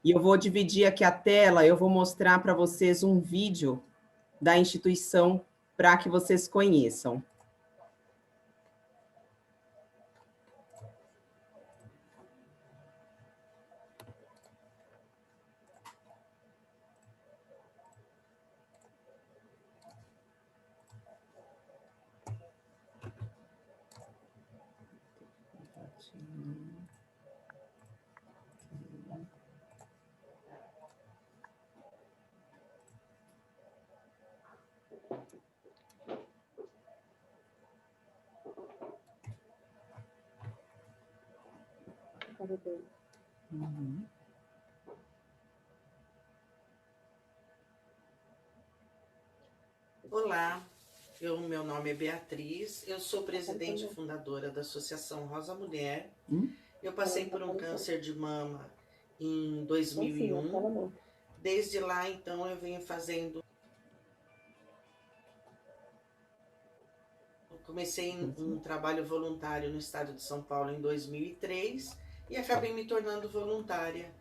E eu vou dividir aqui a tela, eu vou mostrar para vocês um vídeo da instituição para que vocês conheçam. Uhum. Olá, meu nome é Beatriz, eu sou presidente e fundadora da Associação Rosa Mulher. Eu passei por um câncer de mama em 2001. Desde lá, então, eu venho fazendo... Comecei um trabalho voluntário no estado de São Paulo em 2003 e acabei me tornando voluntária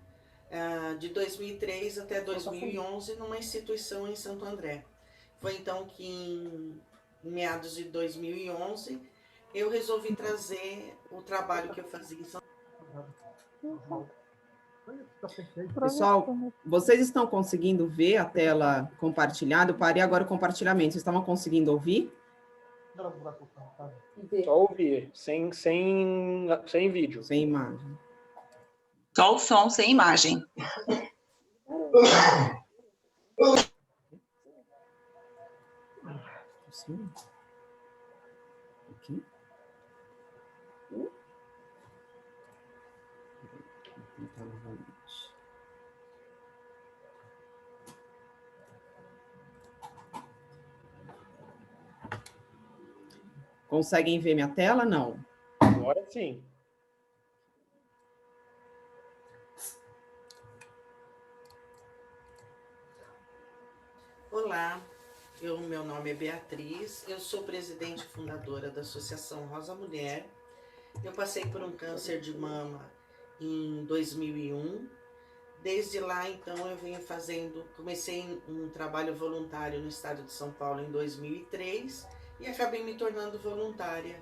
de 2003 até 2011 numa instituição em Santo André. Foi então que em meados de 2011 eu resolvi trazer o trabalho que eu fazia em São Paulo. Pessoal, vocês estão conseguindo ver a tela compartilhada? Eu parei agora o compartilhamento. Vocês estavam conseguindo ouvir? Só ouvir, sem vídeo. Sem imagem. Só o som, sem imagem. Sim. Aqui. Vou tentar novamente. Conseguem ver minha tela? Não. Agora sim. Olá, meu nome é Beatriz, eu sou presidente e fundadora da Associação Rosa Mulher. Eu passei por um câncer de mama em 2001. Desde lá, então, eu venho comecei um trabalho voluntário no estado de São Paulo em 2003 e acabei me tornando voluntária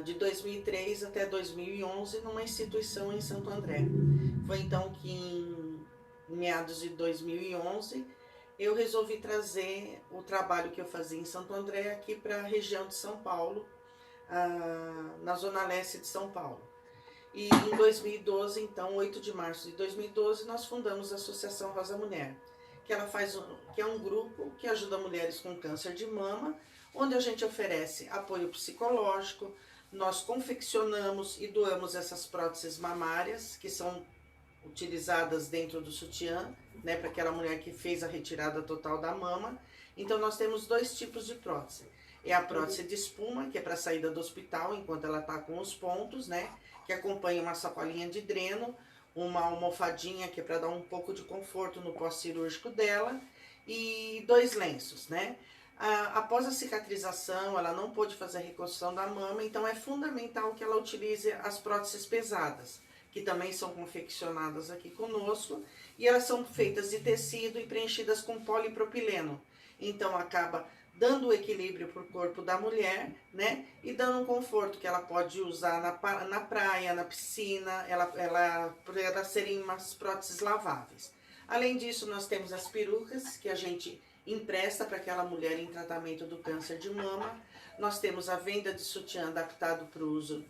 de 2003 até 2011 numa instituição em Santo André. Foi então que em meados de 2011 eu resolvi trazer o trabalho que eu fazia em Santo André aqui para a região de São Paulo, na zona leste de São Paulo. E em 2012, então, 8 de março de 2012, nós fundamos a Associação Rosa Mulher, que é um grupo que ajuda mulheres com câncer de mama, onde a gente oferece apoio psicológico, nós confeccionamos e doamos essas próteses mamárias, que são utilizadas dentro do sutiã, né, para aquela mulher que fez a retirada total da mama. Então nós temos dois tipos de prótese. É a prótese de espuma, que é para a saída do hospital, enquanto ela está com os pontos, né, que acompanha uma sacolinha de dreno, uma almofadinha, que é para dar um pouco de conforto no pós-cirúrgico dela, e 2 lenços, né. Após a cicatrização, ela não pôde fazer a reconstrução da mama, então é fundamental que ela utilize as próteses pesadas, que também são confeccionadas aqui conosco, e elas são feitas de tecido e preenchidas com polipropileno. Então acaba dando o equilíbrio para o corpo da mulher, né? E dando um conforto que ela pode usar na praia, na piscina, por elas serem umas próteses laváveis. Além disso, nós temos as perucas, que a gente empresta para aquela mulher em tratamento do câncer de mama. Nós temos a venda de sutiã adaptado para o uso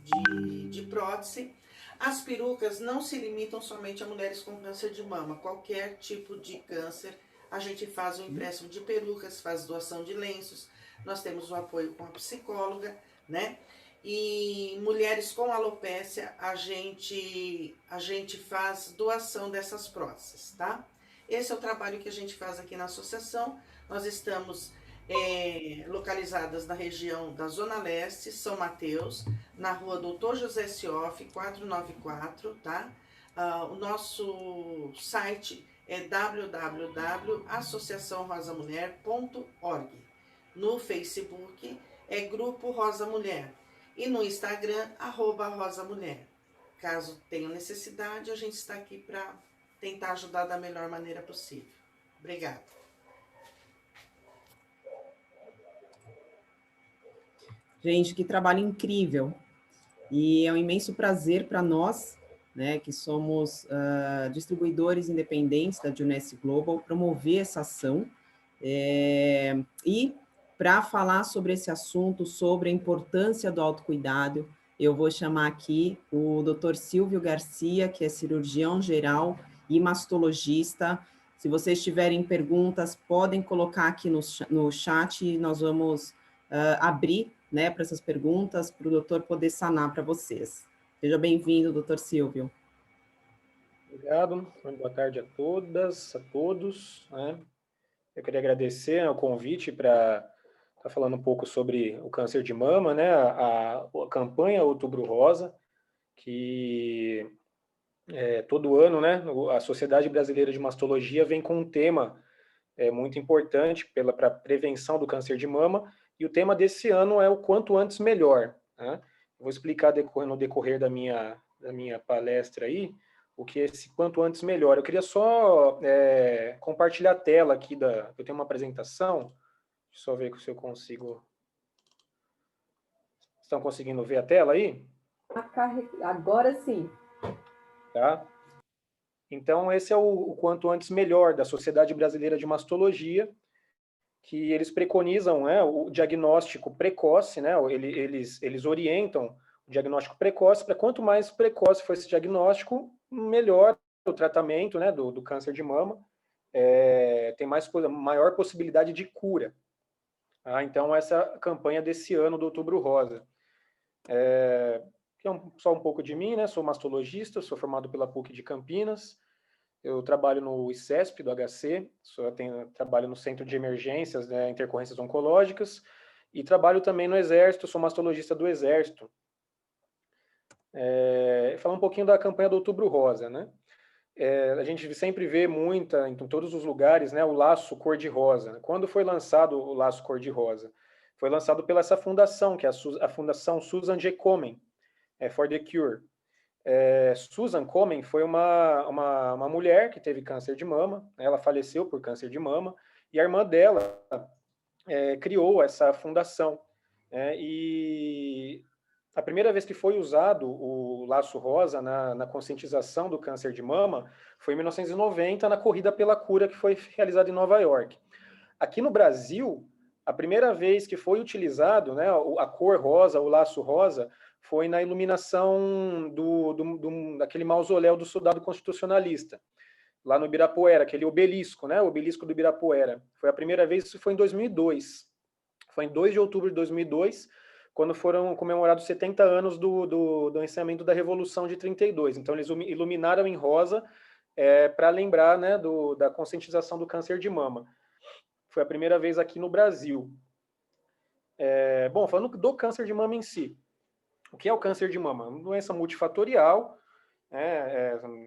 de prótese. As perucas não se limitam somente a mulheres com câncer de mama. Qualquer tipo de câncer, a gente faz o empréstimo de perucas, faz doação de lenços. Nós temos o apoio com a psicóloga, né? E mulheres com alopécia, a gente faz doação dessas próteses, tá? Esse é o trabalho que a gente faz aqui na associação. Nós estamos localizadas na região da Zona Leste, São Mateus, na rua Doutor José Sioff, 494, tá? O nosso site é www.associaçãorosamulher.org. No Facebook é Grupo Rosa Mulher e no Instagram, @Rosa Mulher. Caso tenha necessidade, a gente está aqui para tentar ajudar da melhor maneira possível. Obrigada. Gente, que trabalho incrível. E é um imenso prazer para nós, né, que somos distribuidores independentes da Junesse Global, promover essa ação. E para falar sobre esse assunto, sobre a importância do autocuidado, eu vou chamar aqui o Dr. Silvio Garcia, que é cirurgião geral e mastologista. Se vocês tiverem perguntas, podem colocar aqui no chat e nós vamos abrir, né, para essas perguntas, para o doutor poder sanar para vocês. Seja bem-vindo, doutor Silvio. Obrigado. Boa tarde a todas, a todos, né? Eu queria agradecer, né, o convite para estar falando um pouco sobre o câncer de mama, né? A campanha Outubro Rosa, que todo ano, né, a Sociedade Brasileira de Mastologia vem com um tema muito importante para a prevenção do câncer de mama, e o tema desse ano é o quanto antes melhor, né? Vou explicar no decorrer da minha palestra aí o que é esse quanto antes melhor. Eu queria só compartilhar a tela aqui, eu tenho uma apresentação, deixa eu só ver se eu consigo... Estão conseguindo ver a tela aí? Agora sim. Tá? Então, esse é o quanto antes melhor da Sociedade Brasileira de Mastologia, que eles preconizam, né, o diagnóstico precoce, né, eles orientam o diagnóstico precoce, para quanto mais precoce for esse diagnóstico, melhor o tratamento, né, do câncer de mama, tem maior possibilidade de cura. Tá? Então, essa campanha desse ano do Outubro Rosa. Só um pouco de mim, né, sou mastologista, sou formado pela PUC de Campinas. Eu trabalho no ICESP do HC, trabalho no Centro de Emergências, né, Intercorrências Oncológicas, e trabalho também no Exército, sou mastologista do Exército. Falar um pouquinho da campanha do Outubro Rosa, né? A gente sempre vê em todos os lugares, né, o laço cor-de-rosa. Quando foi lançado o laço cor-de-rosa? Foi lançado pela essa fundação, que é a Fundação Susan G. Komen, for the Cure. Susan Komen foi uma mulher que teve câncer de mama, ela faleceu por câncer de mama, e a irmã dela criou essa fundação. E a primeira vez que foi usado o laço rosa na conscientização do câncer de mama foi em 1990, na Corrida pela Cura, que foi realizada em Nova York. Aqui no Brasil, a primeira vez que foi utilizado, né, a cor rosa, o laço rosa, foi na iluminação daquele mausoléu do soldado constitucionalista, lá no Ibirapuera, aquele obelisco, né, o obelisco do Ibirapuera. Foi a primeira vez, isso foi em 2002. Foi em 2 de outubro de 2002, quando foram comemorados 70 anos do encerramento da Revolução de 32. Então, eles iluminaram em rosa para lembrar, né, da conscientização do câncer de mama. Foi a primeira vez aqui no Brasil. Bom, falando do câncer de mama em si. O que é o câncer de mama? Uma doença multifatorial,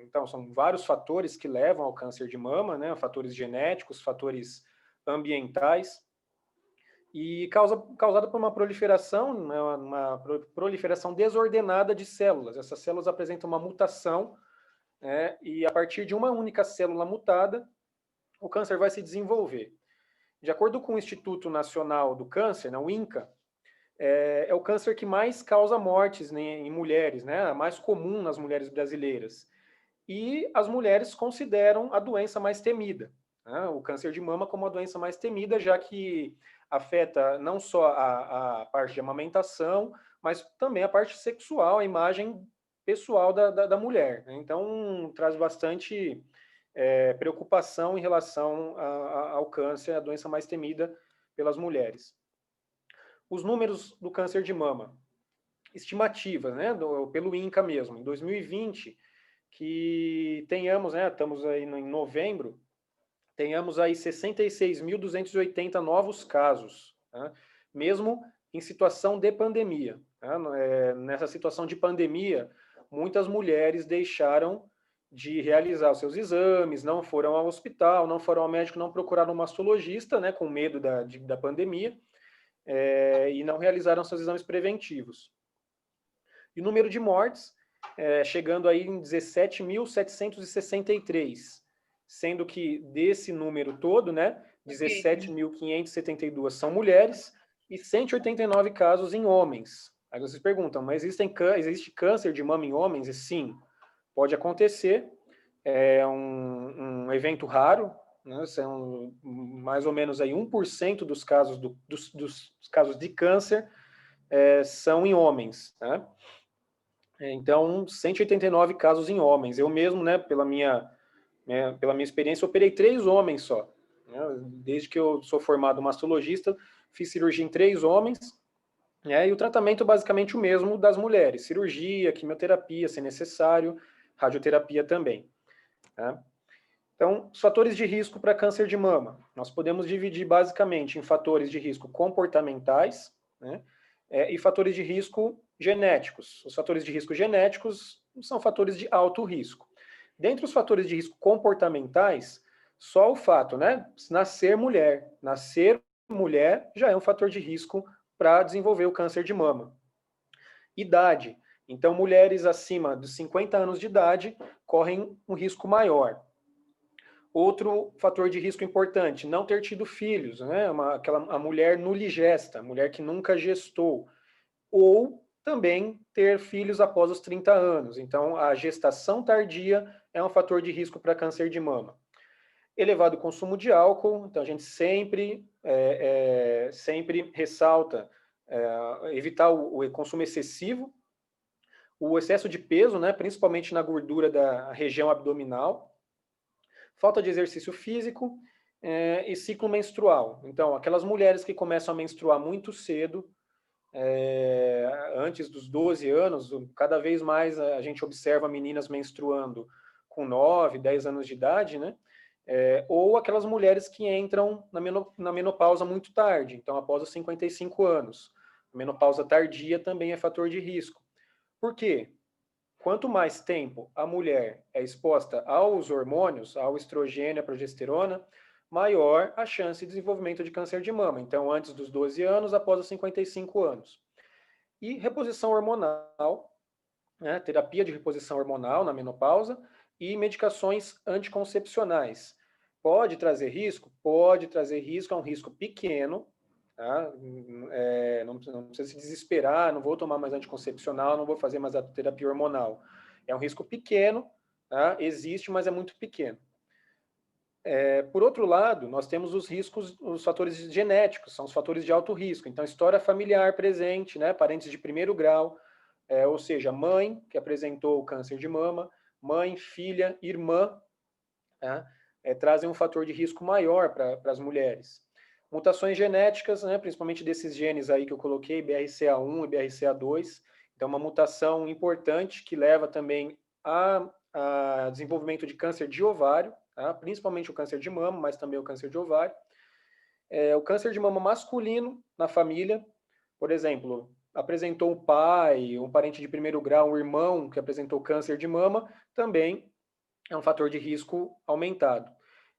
então são vários fatores que levam ao câncer de mama, né, fatores genéticos, fatores ambientais, e causada por uma proliferação, né, uma proliferação desordenada de células. Essas células apresentam uma mutação, e a partir de uma única célula mutada, o câncer vai se desenvolver. De acordo com o Instituto Nacional do Câncer, né, o INCA, é o câncer que mais causa mortes, né, em mulheres, né, mais comum nas mulheres brasileiras. E as mulheres consideram a doença mais temida, né, o câncer de mama como a doença mais temida, já que afeta não só a parte de amamentação, mas também a parte sexual, a imagem pessoal da mulher. Né? Então, traz bastante preocupação em relação ao câncer, a doença mais temida pelas mulheres. Os números do câncer de mama, estimativas, né, pelo INCA mesmo, em 2020, que tenhamos, né, estamos aí em novembro, tenhamos aí 66.280 novos casos, né, mesmo em situação de pandemia. Né, nessa situação de pandemia, muitas mulheres deixaram de realizar os seus exames, não foram ao hospital, não foram ao médico, não procuraram um mastologista, né, com medo da pandemia, e não realizaram seus exames preventivos. E o número de mortes chegando aí em 17.763, sendo que desse número todo, né, 17.572 são mulheres e 189 casos em homens. Aí vocês perguntam, mas existe câncer de mama em homens? E sim, pode acontecer, é um evento raro, né, são mais ou menos aí 1% dos casos, dos casos de câncer são em homens, né? Então, 189 casos em homens. Eu mesmo, né, pela minha experiência, operei 3 homens só. Né? Desde que eu sou formado mastologista, fiz cirurgia em 3 homens, né, e o tratamento basicamente o mesmo das mulheres. Cirurgia, quimioterapia, se necessário, radioterapia também. Né? Então, os fatores de risco para câncer de mama. Nós podemos dividir basicamente em fatores de risco comportamentais, né, e fatores de risco genéticos. Os fatores de risco genéticos são fatores de alto risco. Dentre os fatores de risco comportamentais, só o fato, né, nascer mulher já é um fator de risco para desenvolver o câncer de mama. Idade. Então, mulheres acima dos 50 anos de idade correm um risco maior. Outro fator de risco importante, não ter tido filhos, né? A mulher nuligesta, a mulher que nunca gestou. Ou também ter filhos após os 30 anos. Então, a gestação tardia é um fator de risco para câncer de mama. Elevado consumo de álcool, então a gente sempre ressalta evitar o consumo excessivo, o excesso de peso, né, principalmente na gordura da região abdominal, falta de exercício físico e ciclo menstrual. Então, aquelas mulheres que começam a menstruar muito cedo, antes dos 12 anos, cada vez mais a gente observa meninas menstruando com 9, 10 anos de idade, né? Ou aquelas mulheres que entram na menopausa muito tarde, então após os 55 anos. A menopausa tardia também é fator de risco. Por quê? Quanto mais tempo a mulher é exposta aos hormônios, ao estrogênio, à progesterona, maior a chance de desenvolvimento de câncer de mama. Então, antes dos 12 anos, após os 55 anos. E reposição hormonal, né, terapia de reposição hormonal na menopausa e medicações anticoncepcionais. Pode trazer risco? Pode trazer risco, é um risco pequeno. Tá? Não precisa se desesperar, não vou tomar mais anticoncepcional, não vou fazer mais a terapia hormonal. É um risco pequeno, tá? Existe, mas é muito pequeno. Por outro lado, nós temos os riscos, os fatores genéticos, são os fatores de alto risco. Então, história familiar presente, né? Parentes de primeiro grau, ou seja, mãe que apresentou o câncer de mama, mãe, filha, irmã, tá? Trazem um fator de risco maior para as mulheres. Mutações genéticas, né, principalmente desses genes aí que eu coloquei, BRCA1 e BRCA2, então uma mutação importante que leva também a desenvolvimento de câncer de ovário, tá? Principalmente o câncer de mama, mas também o câncer de ovário. O câncer de mama masculino na família, por exemplo, apresentou um pai, um parente de primeiro grau, um irmão que apresentou câncer de mama, também é um fator de risco aumentado.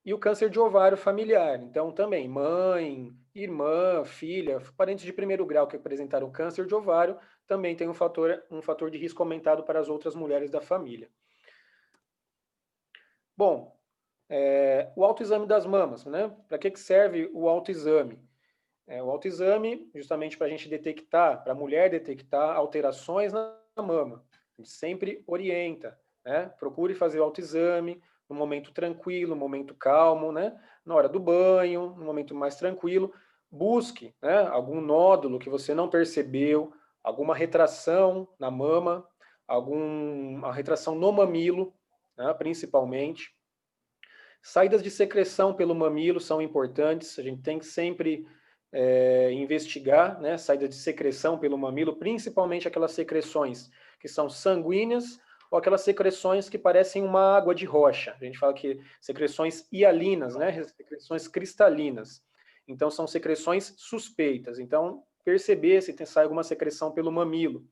E o câncer de ovário familiar, então também mãe, irmã, filha, parentes de primeiro grau que apresentaram câncer de ovário, também tem um fator de risco aumentado para as outras mulheres da família. Bom, o autoexame das mamas, né? Para que serve o autoexame? O autoexame, justamente para a gente detectar, para a mulher detectar alterações na mama. A gente sempre orienta, né? Procure fazer o autoexame no momento tranquilo, no momento calmo, né? Na hora do banho, no momento mais tranquilo. Busque, né, algum nódulo que você não percebeu, alguma retração na mama, alguma retração no mamilo, né, principalmente. Saídas de secreção pelo mamilo são importantes, a gente tem que sempre investigar, né, saída de secreção pelo mamilo, principalmente aquelas secreções que são sanguíneas ou aquelas secreções que parecem uma água de rocha. A gente fala que secreções hialinas, né, secreções cristalinas. Então, são secreções suspeitas. Então, perceber se sai alguma secreção pelo mamilo.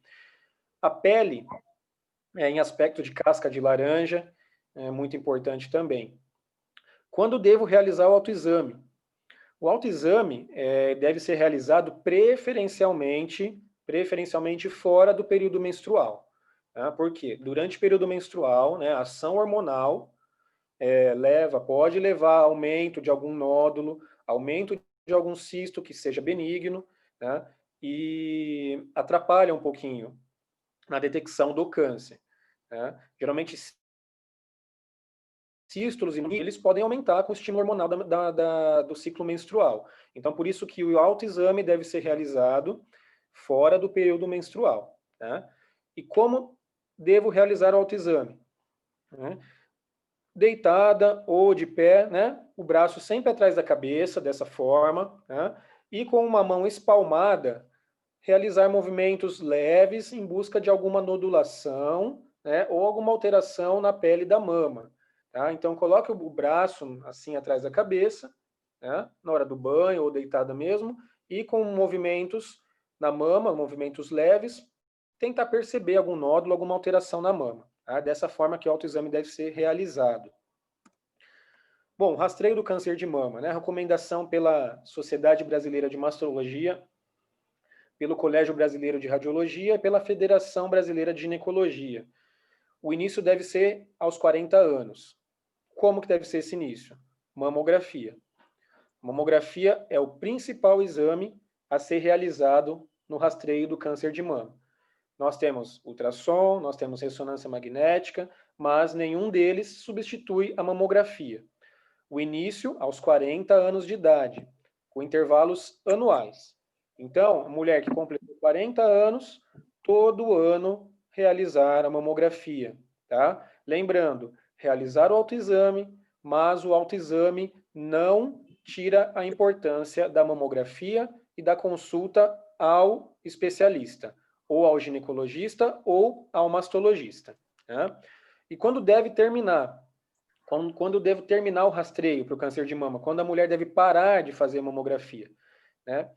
A pele, em aspecto de casca de laranja, é muito importante também. Quando devo realizar o autoexame? O autoexame deve ser realizado preferencialmente fora do período menstrual. Tá? Por quê? Durante o período menstrual, né, a ação hormonal pode levar a aumento de algum nódulo, aumento de algum cisto que seja benigno, né, e atrapalha um pouquinho na detecção do câncer. Né? Geralmente, cistos e eles podem aumentar com o estímulo hormonal do ciclo menstrual. Então, por isso que o autoexame deve ser realizado fora do período menstrual. Tá? E como devo realizar o autoexame? Né? Deitada ou de pé, né? O braço sempre atrás da cabeça, dessa forma, né? E com uma mão espalmada, realizar movimentos leves em busca de alguma nodulação, né? Ou alguma alteração na pele da mama. Tá? Então, coloque o braço assim atrás da cabeça, né? Na hora do banho ou deitada mesmo, e com movimentos na mama, movimentos leves, tentar perceber algum nódulo, alguma alteração na mama. Tá? Dessa forma que o autoexame deve ser realizado. Bom, rastreio do câncer de mama, né? Recomendação pela Sociedade Brasileira de Mastologia, pelo Colégio Brasileiro de Radiologia e pela Federação Brasileira de Ginecologia. O início deve ser aos 40 anos. Como que deve ser esse início? Mamografia. Mamografia é o principal exame a ser realizado no rastreio do câncer de mama. Nós temos ultrassom, nós temos ressonância magnética, mas nenhum deles substitui a mamografia. O início aos 40 anos de idade, com intervalos anuais. Então, a mulher que completou 40 anos, todo ano realizar a mamografia, tá? Lembrando, realizar o autoexame, mas o autoexame não tira a importância da mamografia e da consulta ao especialista, ou ao ginecologista ou ao mastologista. Tá? E quando deve terminar? Quando devo terminar o rastreio para o câncer de mama? Quando a mulher deve parar de fazer mamografia? Né?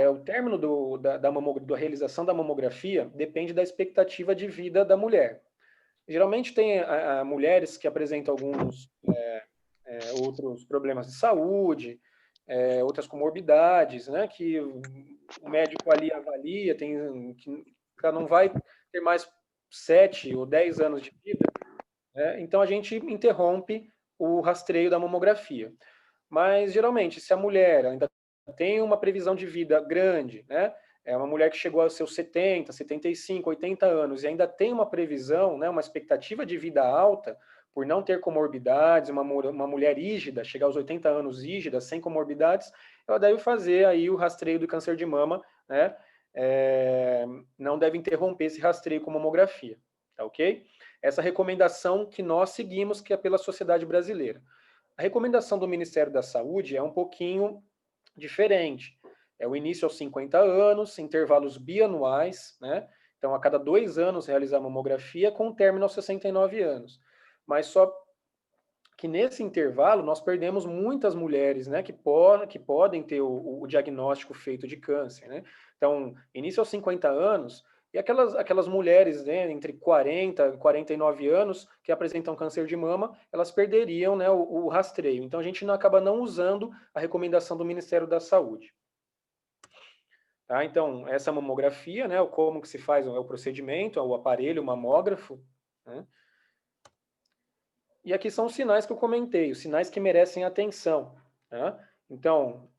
O término da realização da mamografia depende da expectativa de vida da mulher. Geralmente tem mulheres que apresentam alguns outros problemas de saúde, outras comorbidades, né, que o médico ali avalia, que ela não vai ter mais 7 ou 10 anos de vida, né, então a gente interrompe o rastreio da mamografia. Mas, geralmente, se a mulher ainda tem uma previsão de vida grande, né, é uma mulher que chegou aos seus 70, 75, 80 anos e ainda tem uma previsão, né, uma expectativa de vida alta, por não ter comorbidades, uma mulher rígida, chegar aos 80 anos rígida, sem comorbidades, ela deve fazer aí o rastreio do câncer de mama, né, não deve interromper esse rastreio com mamografia, tá ok? Essa recomendação que nós seguimos, que é pela Sociedade Brasileira. A recomendação do Ministério da Saúde é um pouquinho diferente. É o início aos 50 anos, intervalos bianuais, né? Então, a cada 2 anos realizar a mamografia, com término aos 69 anos. Mas só que nesse intervalo nós perdemos muitas mulheres, né, que podem ter o diagnóstico feito de câncer, né? Então, início aos 50 anos, e aquelas mulheres, né, entre 40 e 49 anos que apresentam câncer de mama, elas perderiam, né, o rastreio. Então, a gente acaba não usando a recomendação do Ministério da Saúde. Tá? Então, essa mamografia, né, como que se faz, o procedimento, o aparelho, o mamógrafo, né? E aqui são os sinais que eu comentei, os sinais que merecem atenção. Tá? Então,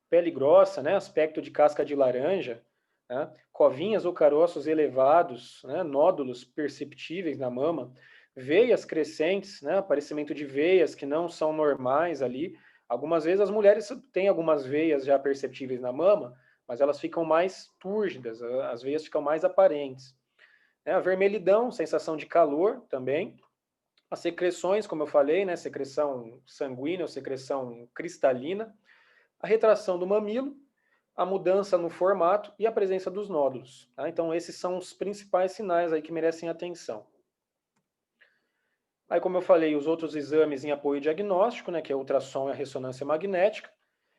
pele grossa, né, aspecto de casca de laranja, né, covinhas ou caroços elevados, né, nódulos perceptíveis na mama, veias crescentes, né, aparecimento de veias que não são normais ali. Algumas vezes as mulheres têm algumas veias já perceptíveis na mama, mas elas ficam mais túrgidas, as veias ficam mais aparentes. A vermelhidão, sensação de calor também. As secreções, como eu falei, né, secreção sanguínea ou secreção cristalina. A retração do mamilo, a mudança no formato e a presença dos nódulos. Tá? Então, esses são os principais sinais aí que merecem atenção. Aí, como eu falei, os outros exames em apoio diagnóstico, né, que é a ultrassom e a ressonância magnética,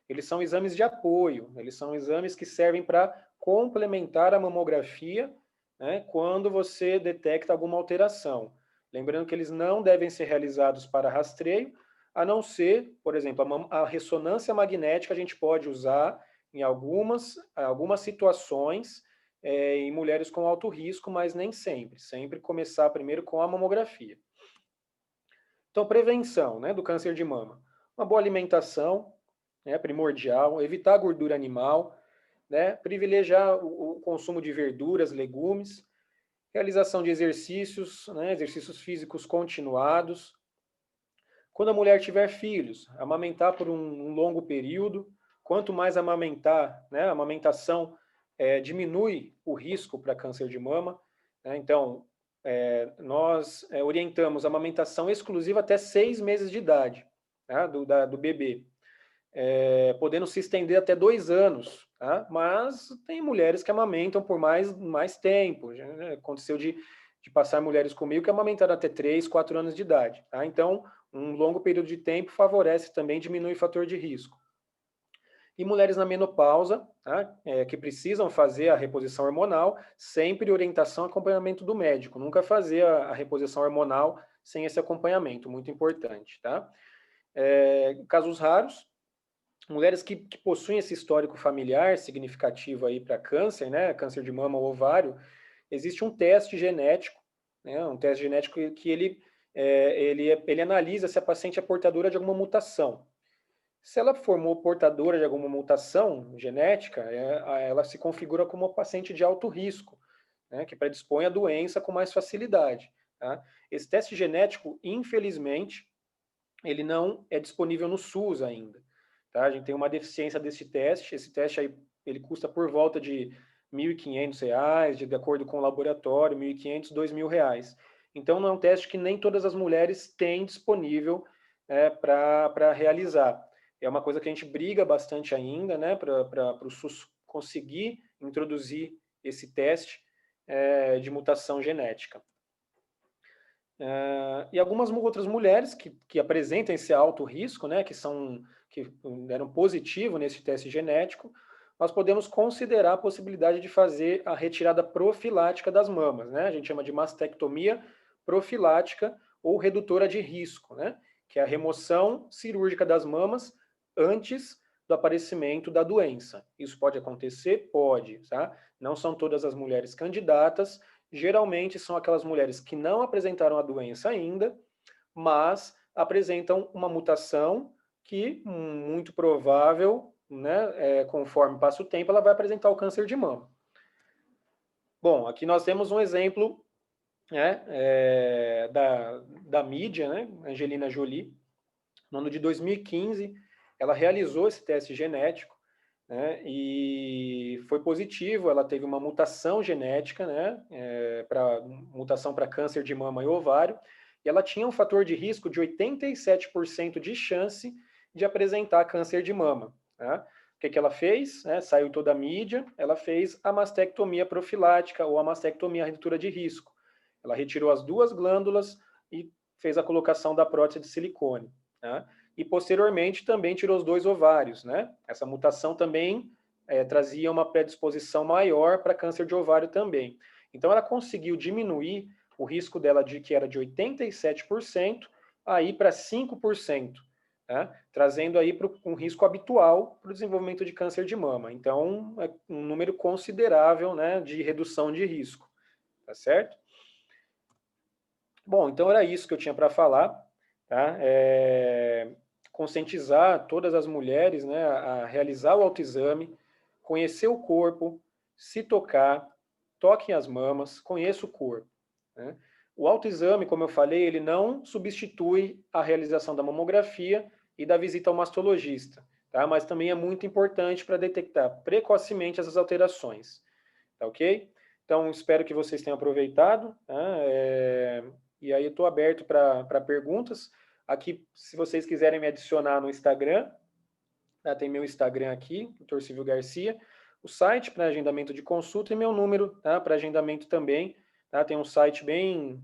eles são exames de apoio, eles são exames que servem para complementar a mamografia, né, quando você detecta alguma alteração. Lembrando que eles não devem ser realizados para rastreio, a não ser, por exemplo, a ressonância magnética a gente pode usar em algumas situações em mulheres com alto risco, mas nem sempre. Sempre começar primeiro com a mamografia. Então, prevenção, né, do câncer de mama. Uma boa alimentação, né, primordial, evitar a gordura animal, né, privilegiar o consumo de verduras, legumes, realização de exercícios, né, exercícios físicos continuados. Quando a mulher tiver filhos, amamentar por um longo período. Quanto mais amamentar, né, a amamentação diminui o risco para câncer de mama, né? Então, nós orientamos a amamentação exclusiva até 6 meses de idade, tá? do bebê, podendo se estender até 2 anos, tá? Mas tem mulheres que amamentam por mais tempo. Já aconteceu de passar mulheres comigo que amamentaram até 3, 4 anos de idade, tá? Então, um longo período de tempo favorece também, diminui o fator de risco. E mulheres na menopausa, tá? Que precisam fazer a reposição hormonal, sempre orientação e acompanhamento do médico. Nunca fazer a reposição hormonal sem esse acompanhamento, muito importante, tá? Casos raros, mulheres que possuem esse histórico familiar significativo aí para câncer, né? Câncer de mama ou ovário, existe um teste genético, né? Um teste genético que ele analisa se a paciente é portadora de alguma mutação. Se ela formou portadora de alguma mutação genética, ela se configura como uma paciente de alto risco, né, que predispõe à doença com mais facilidade. Tá? Esse teste genético, infelizmente, ele não é disponível no SUS ainda. Tá? A gente tem uma deficiência desse teste. Esse teste aí, ele custa por volta de R$ 1.500, de acordo com o laboratório, R$ 1.500, R$ 2.000. Então, não é um teste que nem todas as mulheres têm disponível para realizar. É uma coisa que a gente briga bastante ainda, né, para o SUS conseguir introduzir esse teste de mutação genética. E algumas outras mulheres que apresentam esse alto risco, né, que deram positivo nesse teste genético, nós podemos considerar a possibilidade de fazer a retirada profilática das mamas, né? A gente chama de mastectomia profilática ou redutora de risco, né? Que é a remoção cirúrgica das mamas antes do aparecimento da doença. Isso pode acontecer? Pode, tá? Não são todas as mulheres candidatas, geralmente são aquelas mulheres que não apresentaram a doença ainda, mas apresentam uma mutação que, muito provável, né, conforme passa o tempo, ela vai apresentar o câncer de mama. Bom, aqui nós temos um exemplo da mídia, né, Angelina Jolie. No ano de 2015, ela realizou esse teste genético, né, e foi positivo. Ela teve uma mutação genética, né, mutação para câncer de mama e ovário, e ela tinha um fator de risco de 87% de chance de apresentar câncer de mama. Né? O que ela fez? Saiu toda a mídia, ela fez a mastectomia profilática ou a mastectomia redutora de risco. Ela retirou as 2 glândulas e fez a colocação da prótese de silicone. Né? E posteriormente também tirou os 2 ovários. Né? Essa mutação também trazia uma predisposição maior para câncer de ovário também. Então ela conseguiu diminuir o risco dela, que era de 87%, aí para 5%, né? Trazendo aí para um risco habitual para o desenvolvimento de câncer de mama. Então, é um número considerável, né, de redução de risco. Tá certo? Bom, então era isso que eu tinha para falar. Tá? Conscientizar todas as mulheres, né, a realizar o autoexame, conhecer o corpo, se tocar, toquem as mamas, conheça o corpo. Né? O autoexame, como eu falei, ele não substitui a realização da mamografia e da visita ao mastologista, tá? Mas também é muito importante para detectar precocemente essas alterações, tá ok? Então, espero que vocês tenham aproveitado, tá? E aí eu estou aberto para perguntas. Aqui, se vocês quiserem me adicionar no Instagram, tá? Tem meu Instagram aqui, Dr. Silvio Garcia, o site para agendamento de consulta e meu número, tá? Para agendamento também. Tá? Tem um site bem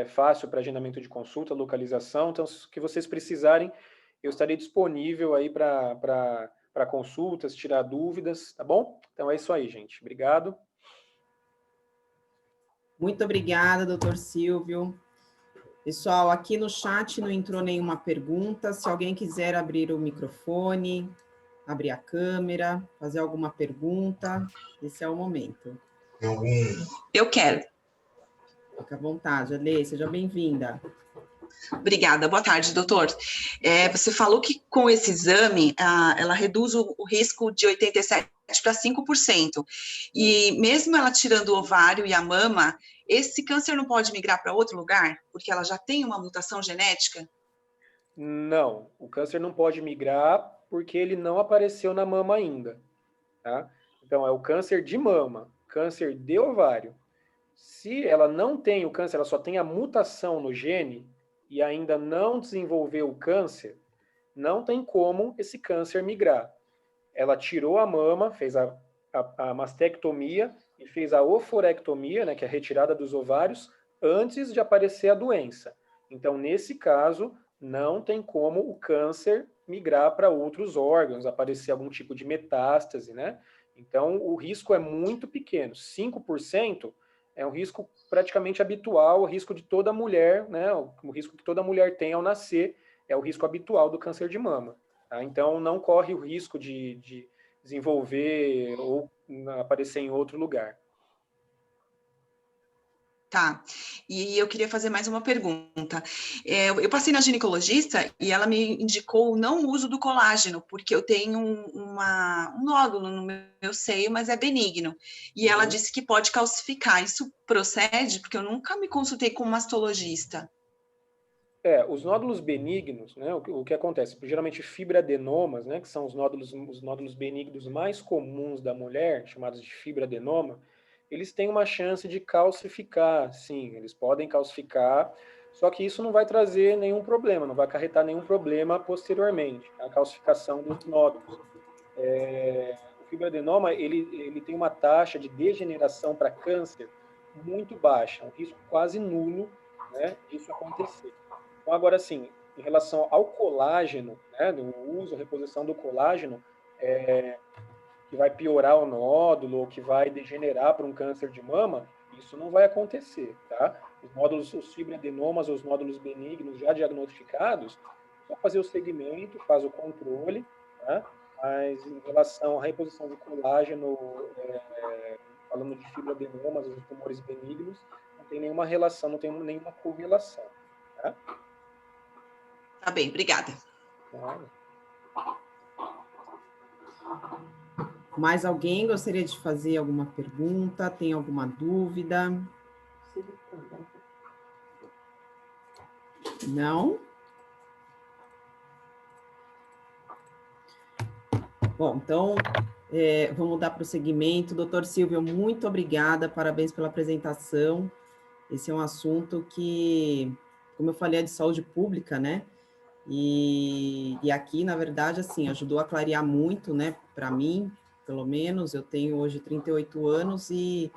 fácil para agendamento de consulta, localização. Então, se que vocês precisarem, eu estarei disponível aí para consultas, tirar dúvidas, tá bom? Então é isso aí, gente. Obrigado. Muito obrigada, doutor Silvio. Pessoal, aqui no chat não entrou nenhuma pergunta. Se alguém quiser abrir o microfone, abrir a câmera, fazer alguma pergunta. Esse é o momento. Eu quero. Fica à vontade, Alê, seja bem-vinda. Obrigada. Boa tarde, doutor. Você falou que com esse exame, ela reduz o risco de 87% para 5%. E mesmo ela tirando o ovário e a mama, esse câncer não pode migrar para outro lugar? Porque ela já tem uma mutação genética? Não, o câncer não pode migrar porque ele não apareceu na mama ainda, tá? Então, é o câncer de mama, câncer de ovário. Se ela não tem o câncer, ela só tem a mutação no gene e ainda não desenvolveu o câncer, não tem como esse câncer migrar. Ela tirou a mama, fez a mastectomia e fez a oforectomia, né, que é a retirada dos ovários, antes de aparecer a doença. Então, nesse caso, não tem como o câncer migrar para outros órgãos, aparecer algum tipo de metástase, né? Então, o risco é muito pequeno. 5% é um risco praticamente habitual, o risco de toda mulher, né? O risco que toda mulher tem ao nascer é o risco habitual do câncer de mama. Tá? Então, não corre o risco de desenvolver ou aparecer em outro lugar. Tá. E eu queria fazer mais uma pergunta. Eu passei na ginecologista e ela me indicou o não uso do colágeno, porque eu tenho um nódulo no meu seio, mas é benigno. E ela disse que pode calcificar. Isso procede? Porque eu nunca me consultei com um mastologista. Os nódulos benignos, né, o que acontece? Geralmente fibroadenomas, né, que são os nódulos benignos mais comuns da mulher, chamados de fibroadenoma, eles têm uma chance de calcificar, sim, eles podem calcificar, só que isso não vai trazer nenhum problema, não vai acarretar nenhum problema posteriormente, a calcificação dos nódulos. O fibroadenoma, ele tem uma taxa de degeneração para câncer muito baixa, um risco quase nulo, né, disso acontecer. Então, agora, assim, em relação ao colágeno, né, o uso, a reposição do colágeno, que vai piorar o nódulo ou que vai degenerar para um câncer de mama, isso não vai acontecer, tá? Os nódulos, os fibroadenomas, os nódulos benignos já diagnosticados, só fazer o segmento, faz o controle, tá? Mas em relação à reposição de colágeno, falando de fibroadenomas, os tumores benignos, não tem nenhuma relação, não tem nenhuma correlação, tá? Tá bem, obrigada. Mais alguém gostaria de fazer alguma pergunta? Tem alguma dúvida? Não? Bom, então, vamos dar prosseguimento. Doutor Silvio, muito obrigada, parabéns pela apresentação. Esse é um assunto que, como eu falei, é de saúde pública, né? E aqui, na verdade, assim, ajudou a clarear muito, né, para mim, pelo menos. Eu tenho hoje 38 anos e,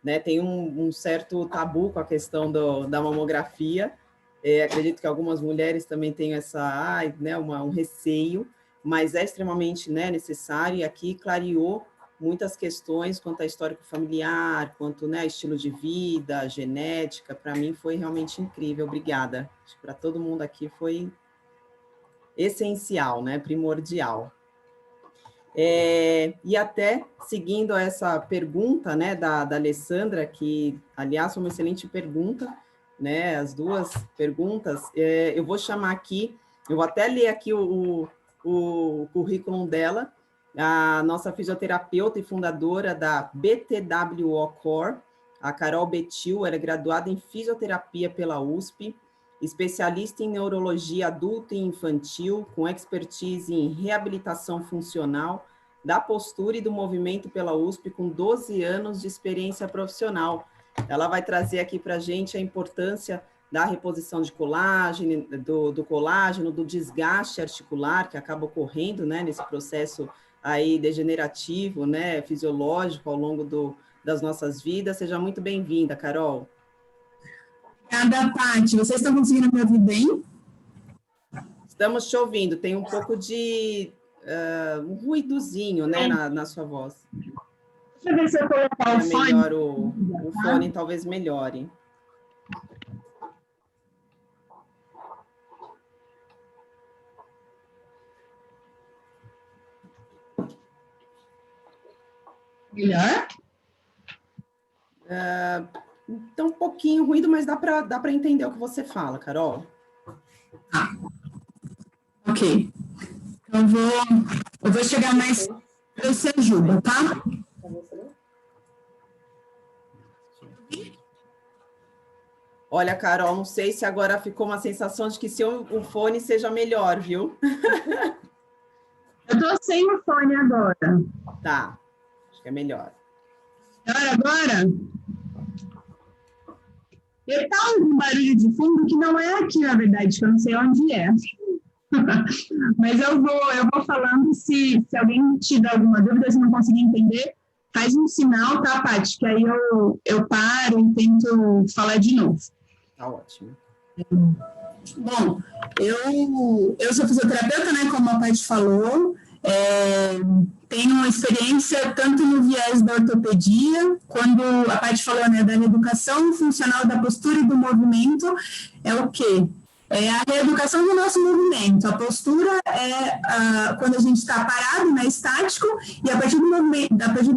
né, tem um certo tabu com a questão da mamografia. Acredito que algumas mulheres também têm né, um receio, mas é extremamente, né, necessário, e aqui clareou muitas questões quanto a histórico familiar, quanto, né, estilo de vida, genética. Para mim foi realmente incrível, obrigada. Acho que para todo mundo aqui foi essencial, né, primordial. E até seguindo essa pergunta, né, da Alessandra, que, aliás, foi uma excelente pergunta, né, as duas perguntas, eu vou chamar aqui, eu vou até ler aqui o currículo dela, a nossa fisioterapeuta e fundadora da BTWO Core, a Carol Betil, ela é graduada em fisioterapia pela USP, especialista em neurologia adulta e infantil, com expertise em reabilitação funcional, da postura e do movimento pela USP, com 12 anos de experiência profissional. Ela vai trazer aqui para a gente a importância da reposição de colágeno, do colágeno, do desgaste articular que acaba ocorrendo, né, nesse processo aí degenerativo, né, fisiológico ao longo das nossas vidas. Seja muito bem-vinda, Carol. Obrigada, Paty. Vocês estão conseguindo me ouvir bem? Estamos te ouvindo. Tem um pouco de um ruidozinho, né, na sua voz. Deixa eu ver se eu colocar o fone. Melhor o fone, talvez melhore. Melhor? Então, um pouquinho ruído, mas dá para entender o que você fala, Carol. Ok. Então, eu vou chegar mais para você, Juba, tá? Olha, Carol, não sei se agora ficou uma sensação de que o fone seja melhor, viu? Eu estou sem o fone agora. Tá, acho que é melhor. Melhor agora? Está um barulho de fundo que não é aqui, na verdade, que eu não sei onde é. Mas eu vou falando, se alguém tiver alguma dúvida, se não conseguir entender, faz um sinal, tá, Paty? Que aí eu paro e tento falar de novo. Tá ótimo. Bom, eu sou fisioterapeuta, né, como a Paty falou, tenho uma experiência tanto no viés da ortopedia, quando a Paty falou, né, da reeducação funcional da postura e do movimento, é o quê? É a reeducação do nosso movimento. A postura é quando a gente está parado, né, estático, e a partir do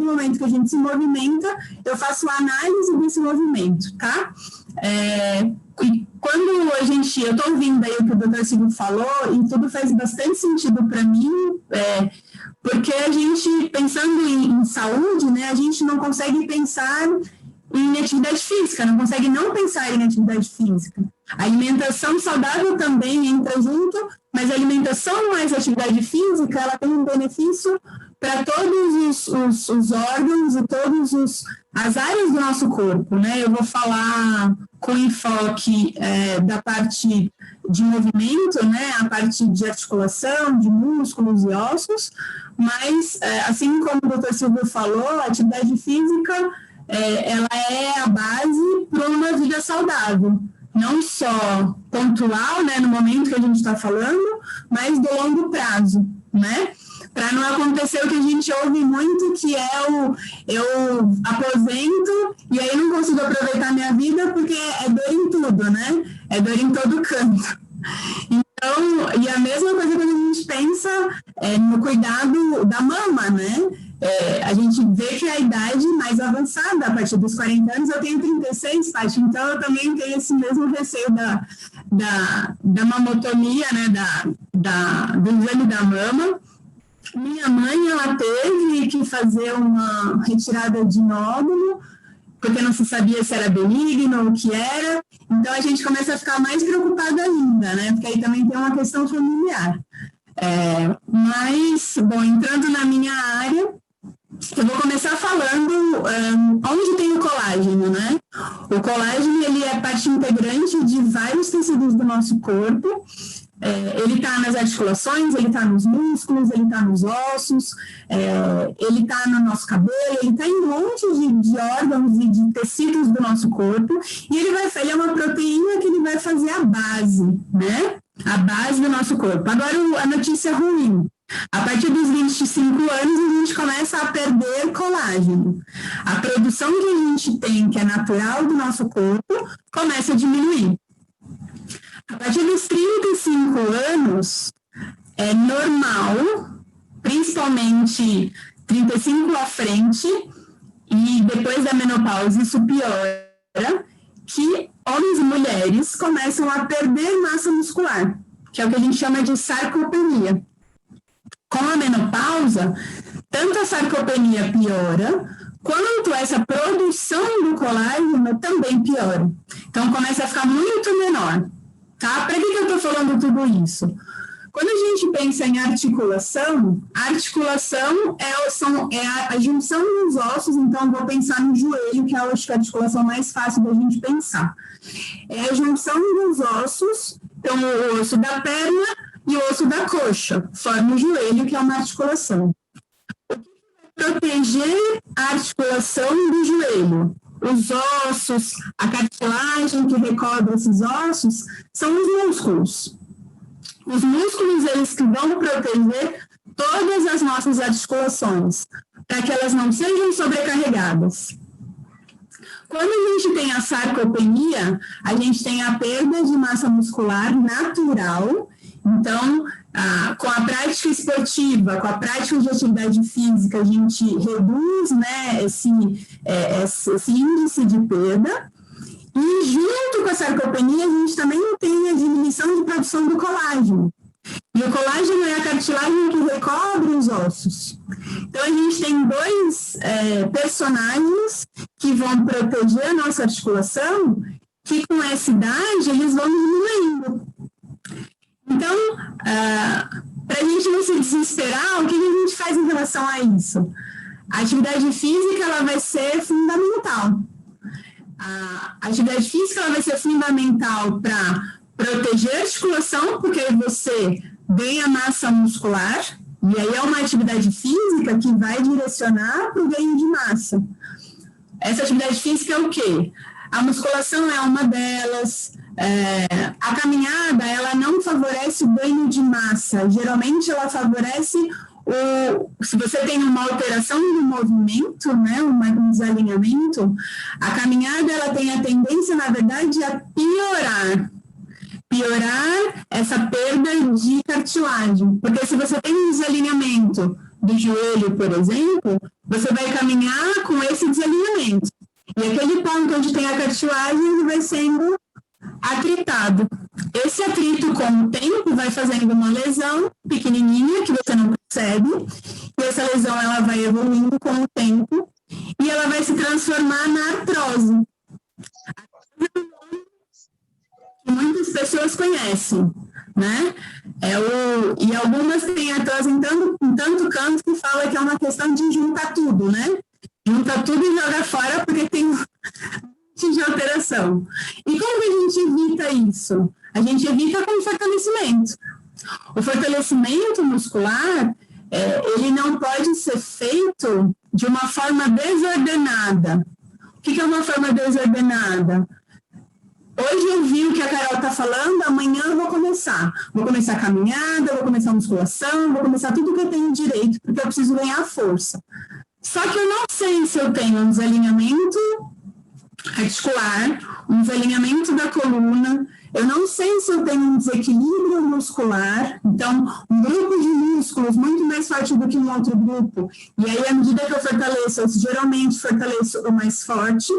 momento que a gente se movimenta, eu faço a análise desse movimento, tá? E quando eu estou ouvindo aí o que o Dr. Silvio falou, e tudo faz bastante sentido para mim, porque a gente, pensando em saúde, né, a gente não consegue pensar em atividade física, não consegue não pensar em atividade física. A alimentação saudável também entra junto, mas a alimentação mais atividade física, ela tem um benefício para todos os órgãos e todas as áreas do nosso corpo, né? Eu vou falar com enfoque da parte de movimento, né? A parte de articulação, de músculos e ossos, mas, assim como o Dr. Silvio falou, a atividade física, ela é a base para uma vida saudável. Não só pontual, né, no momento que a gente está falando, mas do longo prazo, né? Para não acontecer o que a gente ouve muito, que é eu aposento e aí não consigo aproveitar minha vida porque é dor em tudo, né? É dor em todo canto. Então, e a mesma coisa quando a gente pensa no cuidado da mama, né? A gente vê que a idade mais avançada, a partir dos 40 anos, eu tenho 36, Paty, então eu também tenho esse mesmo receio da mamotomia, né, do exame da mama. Minha mãe, ela teve que fazer uma retirada de nódulo, porque não se sabia se era benigno ou o que era, então a gente começa a ficar mais preocupada ainda, né, porque aí também tem uma questão familiar. Mas, bom, entrando na minha área, eu vou começar falando onde tem o colágeno, né? O colágeno, ele é parte integrante de vários tecidos do nosso corpo. Ele está nas articulações, ele está nos músculos, ele está nos ossos, ele está no nosso cabelo, ele está em um monte de órgãos e de tecidos do nosso corpo, e ele é uma proteína que ele vai fazer a base, né? A base do nosso corpo. Agora, a notícia ruim. A partir dos 25 anos, a gente começa a perder colágeno. A produção que a gente tem, que é natural do nosso corpo, começa a diminuir. A partir dos 35 anos, é normal, principalmente 35 à frente, e depois da menopausa isso piora, que homens e mulheres começam a perder massa muscular, que é o que a gente chama de sarcopenia. Com a menopausa, tanto a sarcopenia piora, quanto essa produção do colágeno também piora. Então, começa a ficar muito menor. Tá? Para que eu estou falando tudo isso? Quando a gente pensa em articulação, a articulação é a junção dos ossos, então vou pensar no joelho, que é a articulação mais fácil da gente pensar. É a junção dos ossos, então o osso da perna e o osso da coxa, forma o joelho, que é uma articulação. O que vai proteger a articulação do joelho? Os ossos, a cartilagem que recobre esses ossos, são os músculos. Os músculos, eles que vão proteger todas as nossas articulações, para que elas não sejam sobrecarregadas. Quando a gente tem a sarcopenia, a gente tem a perda de massa muscular natural Então, com a prática esportiva, com a prática de atividade física, a gente reduz, né, esse índice de perda. E junto com a sarcopenia, a gente também tem a diminuição de produção do colágeno. E o colágeno é a cartilagem que recobre os ossos. Então, a gente tem dois personagens que vão proteger a nossa articulação, que com essa idade eles vão diminuindo. Então, para a gente não se desesperar, o que a gente faz em relação a isso? A atividade física ela vai ser fundamental. A atividade física ela vai ser fundamental para proteger a articulação, porque aí você ganha massa muscular, e aí é uma atividade física que vai direcionar para o ganho de massa. Essa atividade física é o quê? A musculação é uma delas. A caminhada, ela não favorece o ganho de massa. Geralmente, ela favorece se você tem uma alteração no movimento, né, um desalinhamento, a caminhada, ela tem a tendência, na verdade, a piorar essa perda de cartilagem. Porque se você tem um desalinhamento do joelho, por exemplo, você vai caminhar com esse desalinhamento. E aquele ponto onde tem a cartilagem, ele vai sendo atritado. Esse atrito, com o tempo, vai fazendo uma lesão pequenininha, que você não percebe, e essa lesão ela vai evoluindo com o tempo, e ela vai se transformar na artrose. Que muitas pessoas conhecem, né? E algumas têm artrose em tanto canto que fala que é uma questão de juntar tudo, né? Junta tudo e joga fora porque tem de alteração. E como que a gente evita isso? A gente evita com o fortalecimento. O fortalecimento muscular, ele não pode ser feito de uma forma desordenada. O que é uma forma desordenada? Hoje eu vi o que a Carol está falando, amanhã eu vou começar. Vou começar a caminhada, vou começar a musculação, vou começar tudo que eu tenho direito, porque eu preciso ganhar força. Só que eu não sei se eu tenho um desalinhamento articular, um desalinhamento da coluna, eu não sei se eu tenho um desequilíbrio muscular, então um grupo de músculos muito mais forte do que um outro grupo, e aí à medida que eu fortaleço, eu geralmente fortaleço o mais forte,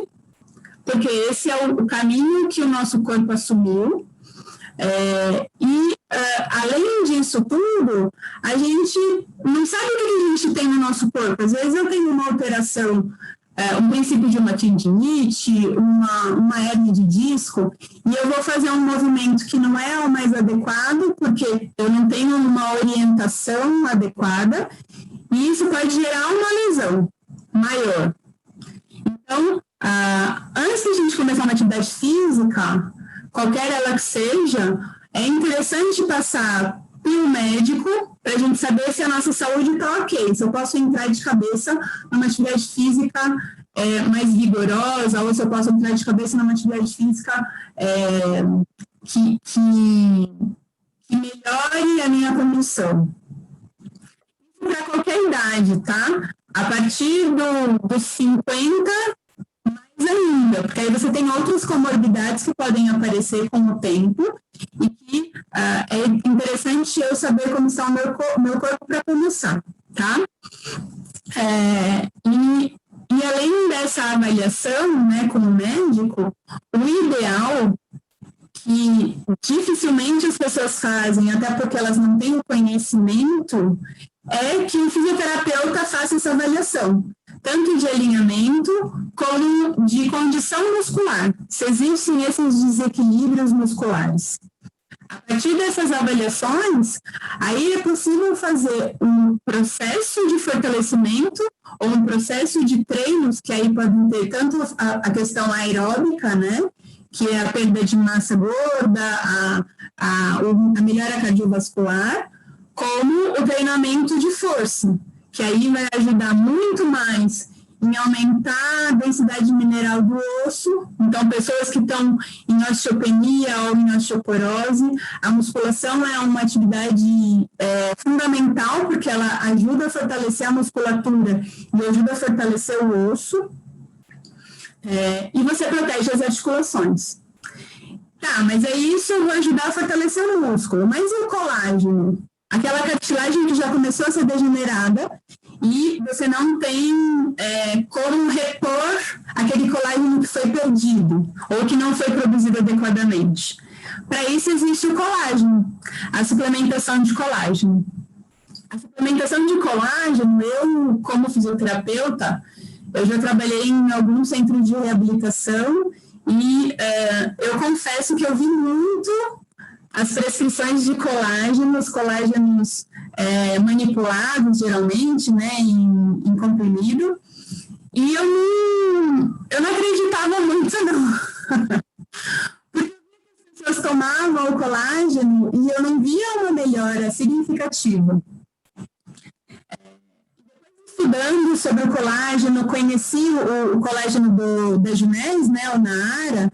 porque esse é o caminho que o nosso corpo assumiu. Além disso tudo, a gente não sabe o que a gente tem no nosso corpo. Às vezes eu tenho uma alteração, um princípio de uma tendinite, uma hérnia de disco, e eu vou fazer um movimento que não é o mais adequado, porque eu não tenho uma orientação adequada, e isso pode gerar uma lesão maior. Então, antes de a gente começar uma atividade física, qualquer ela que seja, é interessante passar pelo médico para a gente saber se a nossa saúde está ok, se eu posso entrar de cabeça numa atividade física mais vigorosa, ou se eu posso entrar de cabeça numa atividade física que melhore a minha condição. Para qualquer idade, tá? A partir dos 50, mais ainda, porque aí você tem outras comorbidades que podem aparecer com o tempo e que é interessante eu saber como está o meu corpo para começar, tá? E além dessa avaliação, né, com o médico, o ideal, que dificilmente as pessoas fazem, até porque elas não têm o conhecimento, é que o fisioterapeuta faça essa avaliação, tanto de alinhamento como de condição muscular, se existem esses desequilíbrios musculares. A partir dessas avaliações, aí é possível fazer um processo de fortalecimento ou um processo de treinos, que aí podem ter tanto a questão aeróbica, né, que é a perda de massa gorda, a melhora cardiovascular, como o treinamento de força, que aí vai ajudar muito mais em aumentar a densidade mineral do osso. Então, pessoas que estão em osteopenia ou em osteoporose, a musculação é uma atividade fundamental, porque ela ajuda a fortalecer a musculatura e ajuda a fortalecer o osso, e você protege as articulações. Tá, mas aí isso eu vou ajudar a fortalecer o músculo. Mas e o colágeno? Aquela cartilagem que já começou a ser degenerada e você não tem como repor aquele colágeno que foi perdido ou que não foi produzido adequadamente. Para isso existe o colágeno, a suplementação de colágeno. A suplementação de colágeno, eu, como fisioterapeuta, eu já trabalhei em alguns centros de reabilitação e eu confesso que eu vi muito as prescrições de colágeno, os colágenos manipulados, geralmente, né, em comprimido, e eu não acreditava muito, não. Porque as pessoas tomavam o colágeno e eu não via uma melhora significativa. Estudando sobre o colágeno, conheci o colágeno da Junés, né, o Naara,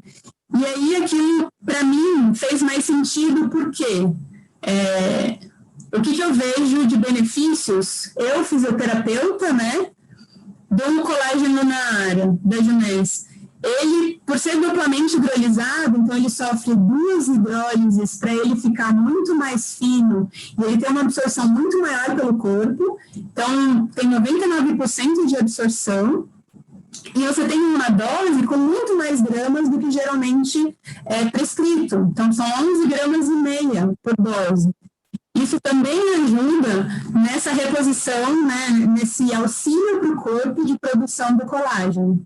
e aí aquilo, para mim, fez mais sentido, porque o que eu vejo de benefícios, eu, fisioterapeuta, né, do colágeno Naara, da Junés, ele, por ser duplamente hidrolisado, então ele sofre 2 hidrólises para ele ficar muito mais fino, e ele tem uma absorção muito maior pelo corpo, então tem 99% de absorção, e você tem uma dose com muito mais gramas do que geralmente é prescrito, então são 11,5 gramas por dose. Isso também ajuda nessa reposição, né, nesse auxílio para o corpo de produção do colágeno.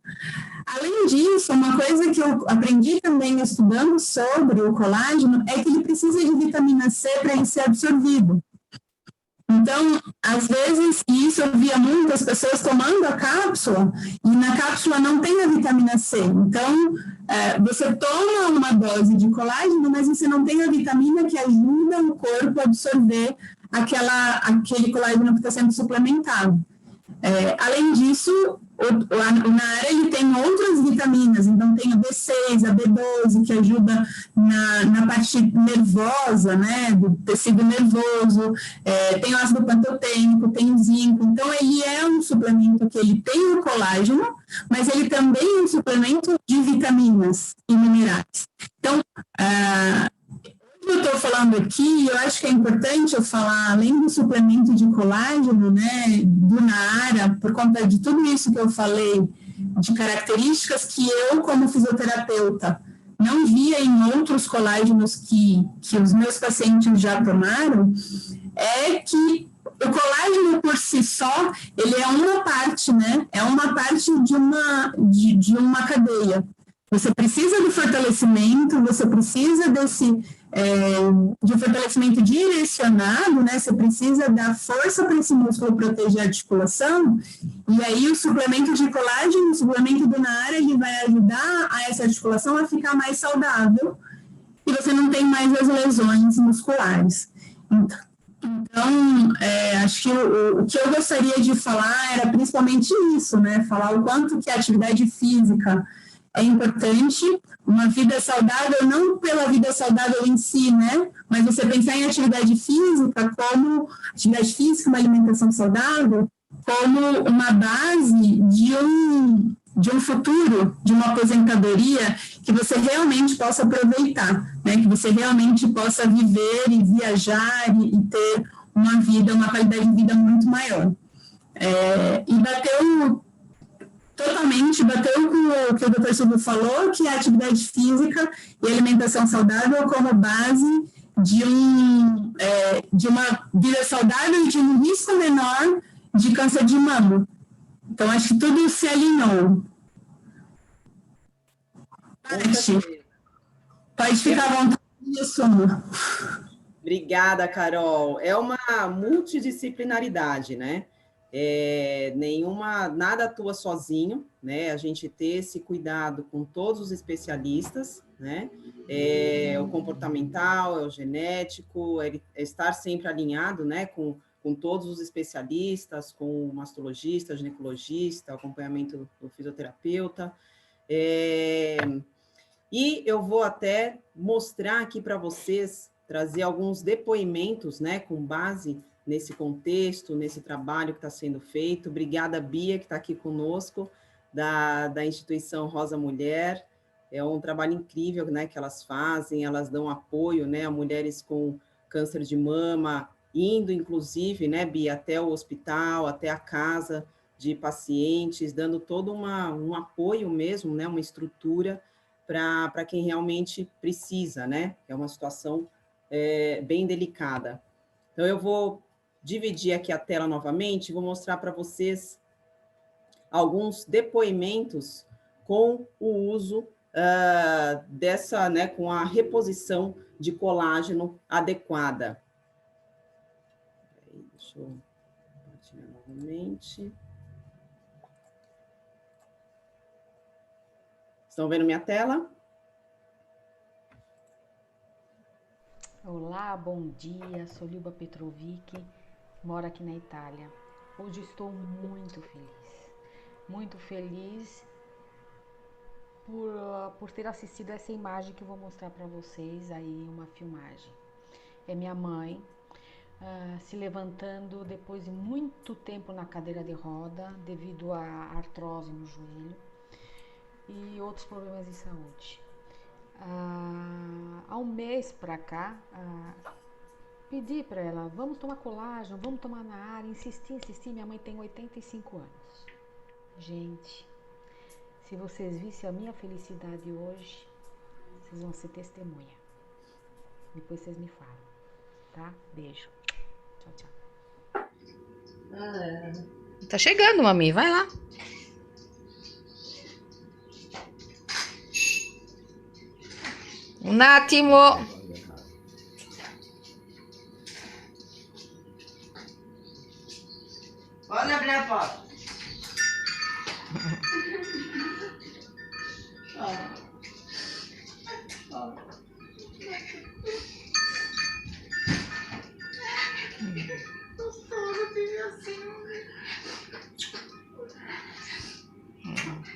Além disso, uma coisa que eu aprendi também estudando sobre o colágeno é que ele precisa de vitamina C para ele ser absorvido. Então, às vezes, e isso eu via muitas pessoas tomando a cápsula, e na cápsula não tem a vitamina C. Então, você toma uma dose de colágeno, mas você não tem a vitamina que ajuda o corpo a absorver aquele colágeno que está sendo suplementado. Além disso, o Naara ele tem outras vitaminas, então tem a B6, a B12, que ajuda na parte nervosa, né, do tecido nervoso, tem o ácido pantotênico, tem o zinco, então ele é um suplemento que ele tem o colágeno, mas ele também é um suplemento de vitaminas e minerais. Então, eu estou falando aqui, eu acho que é importante eu falar, além do suplemento de colágeno, né, do Naara, por conta de tudo isso que eu falei, de características que eu, como fisioterapeuta, não via em outros colágenos que os meus pacientes já tomaram, é que o colágeno por si só, ele é uma parte, né, é uma parte de uma cadeia. Você precisa do fortalecimento, você precisa de um fortalecimento direcionado, né? Você precisa dar força para esse músculo proteger a articulação, e aí o suplemento de colágeno, o suplemento do Naara, ele vai ajudar essa articulação a ficar mais saudável, e você não tem mais as lesões musculares. Então, acho que o que eu gostaria de falar era principalmente isso, né? Falar o quanto que a atividade física é importante, uma vida saudável, não pela vida saudável em si, né? Mas você pensar em atividade física, uma alimentação saudável, como uma base de um futuro, de uma aposentadoria que você realmente possa aproveitar, né? Que você realmente possa viver e viajar e ter uma qualidade de vida muito maior. E bateu com o que o Dr. Silvio falou, que é a atividade física e alimentação saudável como base de uma vida saudável e de um risco menor de câncer de mama. Então, acho que tudo se alinhou. Pode ficar à vontade de assumir. Obrigada, Carol. É uma multidisciplinaridade, né? Nada atua sozinho, né? A gente ter esse cuidado com todos os especialistas, né? O comportamental, o genético, estar sempre alinhado, né? Com todos os especialistas, com o mastologista, ginecologista, acompanhamento do fisioterapeuta. E eu vou até mostrar aqui para vocês, trazer alguns depoimentos, né? Com base nesse contexto, nesse trabalho que está sendo feito. Obrigada, Bia, que está aqui conosco, da instituição Rosa Mulher. É um trabalho incrível, né, que elas fazem, elas dão apoio, né, a mulheres com câncer de mama, indo, inclusive, né, Bia, até o hospital, até a casa de pacientes, dando todo um apoio mesmo, né, uma estrutura para quem realmente precisa, né? É uma situação bem delicada. Então, eu vou dividir aqui a tela novamente, vou mostrar para vocês alguns depoimentos com o uso dessa, né, com a reposição de colágeno adequada. Deixa eu compartilhar novamente. Estão vendo minha tela? Olá, bom dia. Sou Lilba Petrovic, moro aqui na Itália. Hoje estou muito feliz por ter assistido essa imagem que eu vou mostrar para vocês aí, uma filmagem. É minha mãe se levantando depois de muito tempo na cadeira de roda devido à artrose no joelho e outros problemas de saúde. Há um mês para cá, pedi para ela, vamos tomar colágeno, vamos tomar na área, insisti, minha mãe tem 85 anos. Gente, se vocês vissem a minha felicidade hoje, vocês vão ser testemunha. Depois vocês me falam, tá? Beijo. Tchau, tchau. Tá chegando, mami, vai lá. Un attimo. Pode abrir a porta.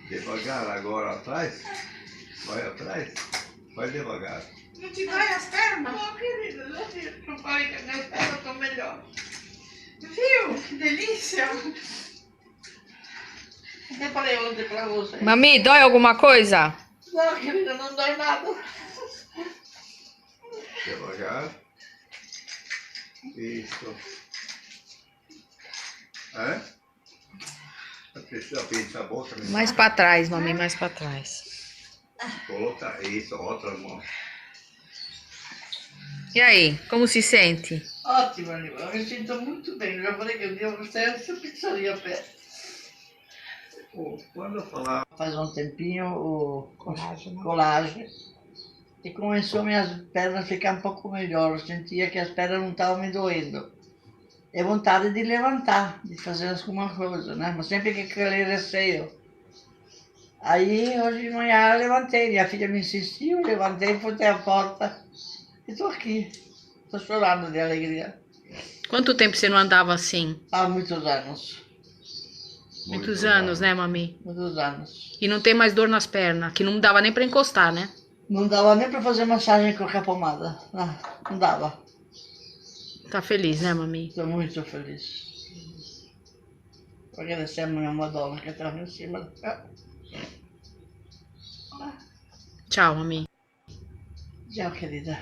Devagar agora atrás. Vai atrás. Vai devagar. Não te dói as pernas? Não, querida, não falei que as minhas pernas estão melhor. Viu? Que delícia! Eu falei ontem pra você. Mami, dói alguma coisa? Não, querida, não dói nada. Devagar. Isso. É? Precisa pensar a boca. Mais pra trás, mami, mais pra trás. Coloca isso, outra mão. E aí, como se sente? Ótimo, Aníbal. Eu me sinto muito bem. Eu já falei que eu dei essa pizzaria perto. Quando eu falar... Faz um tempinho o colágeno. E começou minhas pernas a ficar um pouco melhor. Eu sentia que as pernas não estavam me doendo. É vontade de levantar, de fazer alguma coisa, né? Mas sempre que aquele receio. Aí, hoje de manhã, eu levantei. Minha filha me insistiu, levantei, fui até a porta. E tô aqui. Tô chorando de alegria. Quanto tempo você não andava assim? Há muitos anos. Muitos anos, né, mami? Muitos anos. E não tem mais dor nas pernas, que não dava nem pra encostar, né? Não dava nem pra fazer massagem com a pomada. Não dava. Tá feliz, né, mami? Estou muito feliz. Vou agradecer a minha Madonna que estava em cima. Tchau, mami. Tchau, querida.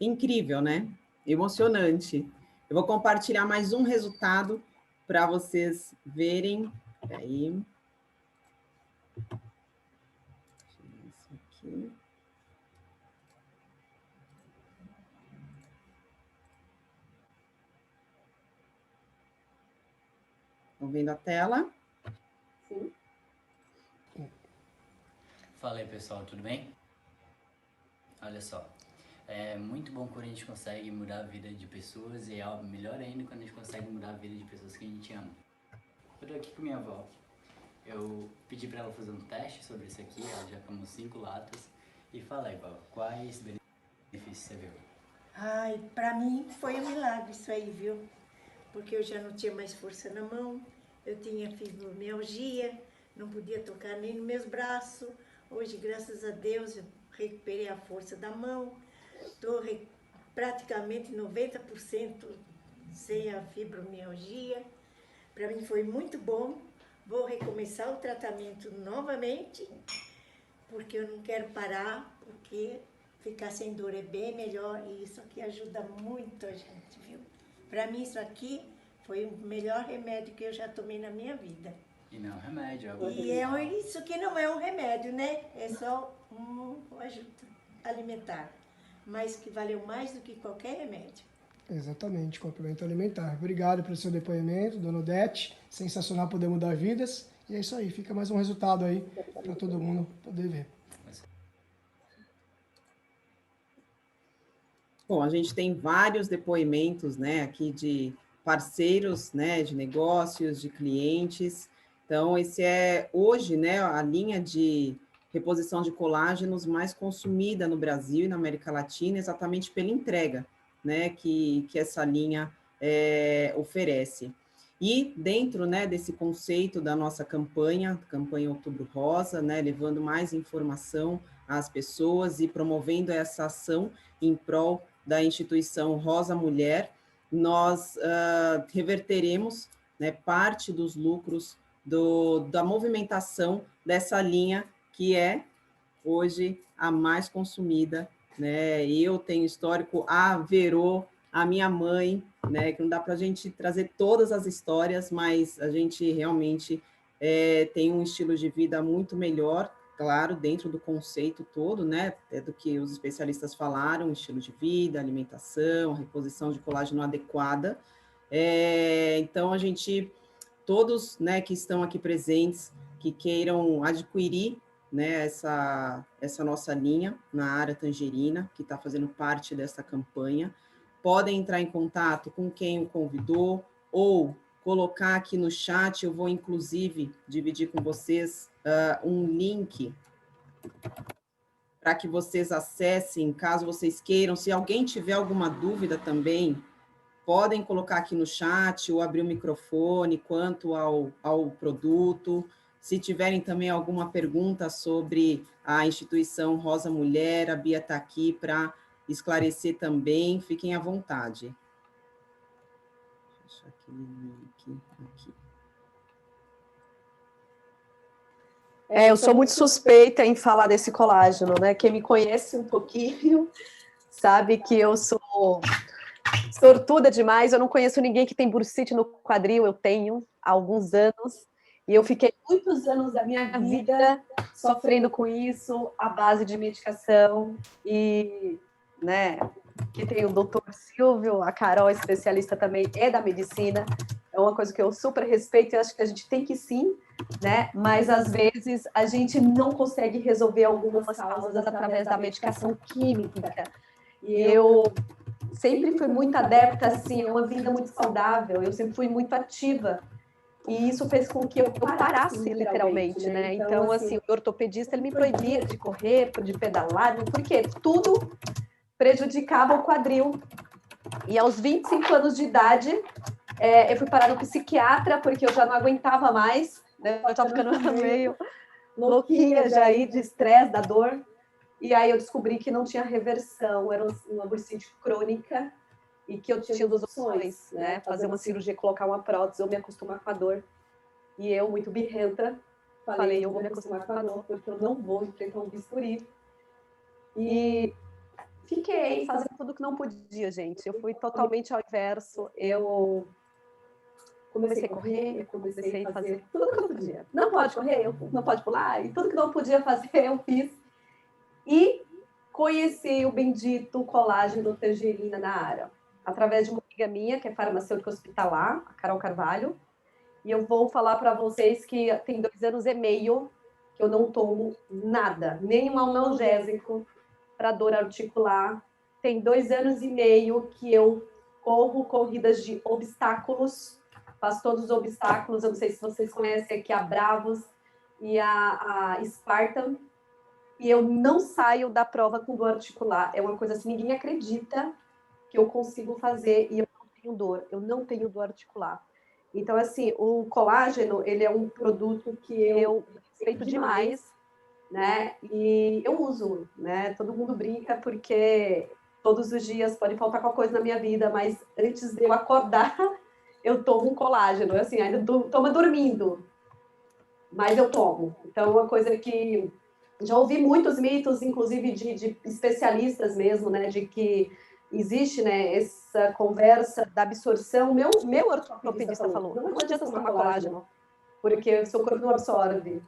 Incrível, né? Emocionante. Eu vou compartilhar mais um resultado para vocês verem. Peraí. Isso aqui. Estão vendo a tela? Sim. Fala aí, pessoal, tudo bem? Olha só, é muito bom quando a gente consegue mudar a vida de pessoas e é melhor ainda quando a gente consegue mudar a vida de pessoas que a gente ama. Eu tô aqui com minha avó. Eu pedi pra ela fazer um teste sobre isso aqui, ela já tomou 5 latas. E fala aí, vó, quais benefícios você viu? Ai, pra mim foi um milagre isso aí, viu? Porque eu já não tinha mais força na mão, eu tinha fibromialgia, não podia tocar nem nos meus braços. Hoje, graças a Deus, eu recuperei a força da mão. Estou praticamente 90% sem a fibromialgia. Para mim foi muito bom. vou recomeçar o tratamento novamente, porque eu não quero parar, porque ficar sem dor é bem melhor e isso aqui ajuda muito a gente, viu? Para mim isso aqui foi o melhor remédio que eu já tomei na minha vida. E não é um remédio. Isso aqui não é um remédio, né? É só uma ajuda alimentar, mas que valeu mais do que qualquer remédio. Exatamente, complemento alimentar. Obrigado pelo seu depoimento, dona Odete. Sensacional poder mudar vidas. E é isso aí, fica mais um resultado aí para todo mundo poder ver. Bom, a gente tem vários depoimentos, né, aqui de parceiros, né, de negócios, de clientes. Então, esse é hoje, né, a linha de reposição de colágenos mais consumida no Brasil e na América Latina, exatamente pela entrega, né, que essa linha oferece. E dentro, né, desse conceito da nossa campanha Outubro Rosa, né, levando mais informação às pessoas e promovendo essa ação em prol da instituição Rosa Mulher, nós reverteremos, né, parte dos lucros da movimentação dessa linha que é hoje a mais consumida, né? Eu tenho histórico, a Verô, a minha mãe, né? Que não dá para a gente trazer todas as histórias, mas a gente realmente tem um estilo de vida muito melhor, claro, dentro do conceito todo, né? Do que os especialistas falaram, estilo de vida, alimentação, reposição de colágeno adequada. Então, a gente, todos, né, que estão aqui presentes, que queiram adquirir, né, essa nossa linha na área tangerina, que está fazendo parte dessa campanha, podem entrar em contato com quem o convidou, ou colocar aqui no chat, eu vou inclusive dividir com vocês um link para que vocês acessem, caso vocês queiram. Se alguém tiver alguma dúvida também, podem colocar aqui no chat ou abrir o microfone quanto ao produto. Se tiverem também alguma pergunta sobre a instituição Rosa Mulher, a Bia está aqui para esclarecer também, fiquem à vontade. Deixa aquele link aqui. Eu sou muito suspeita em falar desse colágeno, né? Quem me conhece um pouquinho sabe que eu sou sortuda demais. Eu não conheço ninguém que tem bursite no quadril, eu tenho há alguns anos. E eu fiquei muitos anos da minha vida sofrendo com isso, à base de medicação. E, né, que tem o doutor Silvio, a Carol, especialista também, é da medicina. É uma coisa que eu super respeito e acho que a gente tem que sim, né? Mas às vezes a gente não consegue resolver algumas causas através da medicação química. E eu sempre fui muito adepta, assim, a uma vida muito saudável, eu sempre fui muito ativa. E isso fez com que eu parasse, literalmente, né? Então, assim, o ortopedista, ele me proibia de correr, de pedalar, porque tudo prejudicava o quadril. E aos 25 anos de idade, eu fui parar no psiquiatra, porque eu já não aguentava mais, né? Eu estava ficando meio louquinha já aí, de estresse, da dor. E aí eu descobri que não tinha reversão, era uma bursite crônica, e que eu tinha duas opções, né? Fazer uma cirurgia, colocar uma prótese ou me acostumar com a dor. E eu, muito birrenta, falei, eu vou me acostumar com a dor, porque eu não vou enfrentar um bisturi. E fiquei fazendo tudo que não podia, gente. Eu fui totalmente ao inverso. Eu comecei a correr, eu comecei a fazer tudo que eu não podia. Não pode correr, não pode pular, e tudo que não podia fazer, eu fiz. E conheci o bendito colágeno tangerina na área, através de uma amiga minha, que é farmacêutica hospitalar, a Carol Carvalho. E eu vou falar para vocês que tem 2 anos e meio que eu não tomo nada, nenhum analgésico para dor articular. Tem 2 anos e meio que eu corro corridas de obstáculos, faço todos os obstáculos. Eu não sei se vocês conhecem aqui a Bravos e a Spartan. E eu não saio da prova com dor articular. É uma coisa assim, ninguém acredita que eu consigo fazer e eu não tenho dor. Eu não tenho dor articular. Então, assim, o colágeno, ele é um produto que eu respeito demais, né? E eu uso, né? Todo mundo brinca porque todos os dias pode faltar qualquer coisa na minha vida, mas antes de eu acordar, eu tomo um colágeno. Assim, ainda tomo dormindo. mas eu tomo. Então, é uma coisa que já ouvi muitos mitos, inclusive de especialistas mesmo, né, de que existe, né, essa conversa da absorção. Meu ortopedista falou, não adianta você tomar colágeno, porque o seu corpo não absorve.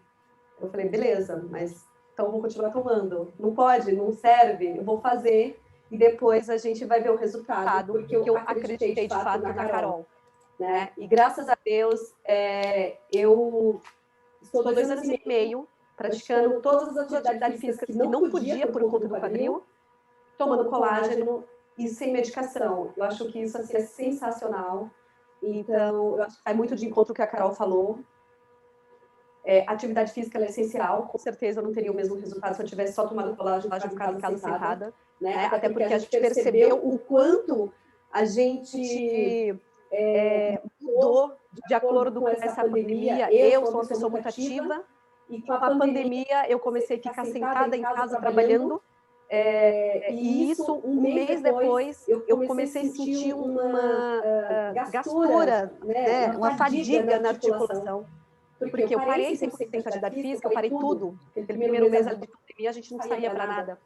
Eu falei, beleza, mas então eu vou continuar tomando. Não pode, não serve, eu vou fazer e depois a gente vai ver o resultado, porque eu acreditei de fato na Carol. Né? E graças a Deus, eu estou 2 anos e meio praticando todas as atividades físicas que não podia por conta do quadril, tomando colágeno e sem medicação. Eu acho que isso assim, é sensacional. Então, eu acho que vai muito de encontro com o que a Carol falou. Atividade física ela é essencial. Com certeza eu não teria o mesmo resultado se eu tivesse só tomado colágeno e ficado em casa sentada. Né? Até porque a gente percebeu o quanto a gente mudou de acordo com essa pandemia. Eu sou uma pessoa muito ativa e com a pandemia eu comecei a ficar sentada em casa trabalhando. E isso, um mês depois, eu comecei a sentir uma gastura, né? Uma fadiga na articulação. Porque eu parei 100% de atividade física, eu parei tudo. Pelo primeiro mês de pandemia, a gente não saía para nada.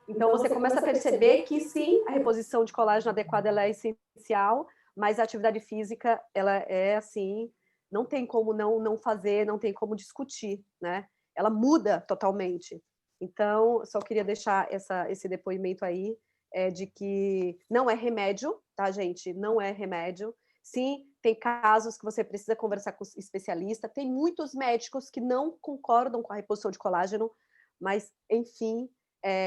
Então, você começa a perceber que, sim, a reposição de colágeno adequada ela é essencial, mas a atividade física, ela é assim, não tem como não fazer, não tem como discutir, né? Ela muda totalmente. Então, só queria deixar esse depoimento aí, de que não é remédio, tá, gente? Não é remédio. Sim, tem casos que você precisa conversar com o especialista, tem muitos médicos que não concordam com a reposição de colágeno, mas, enfim,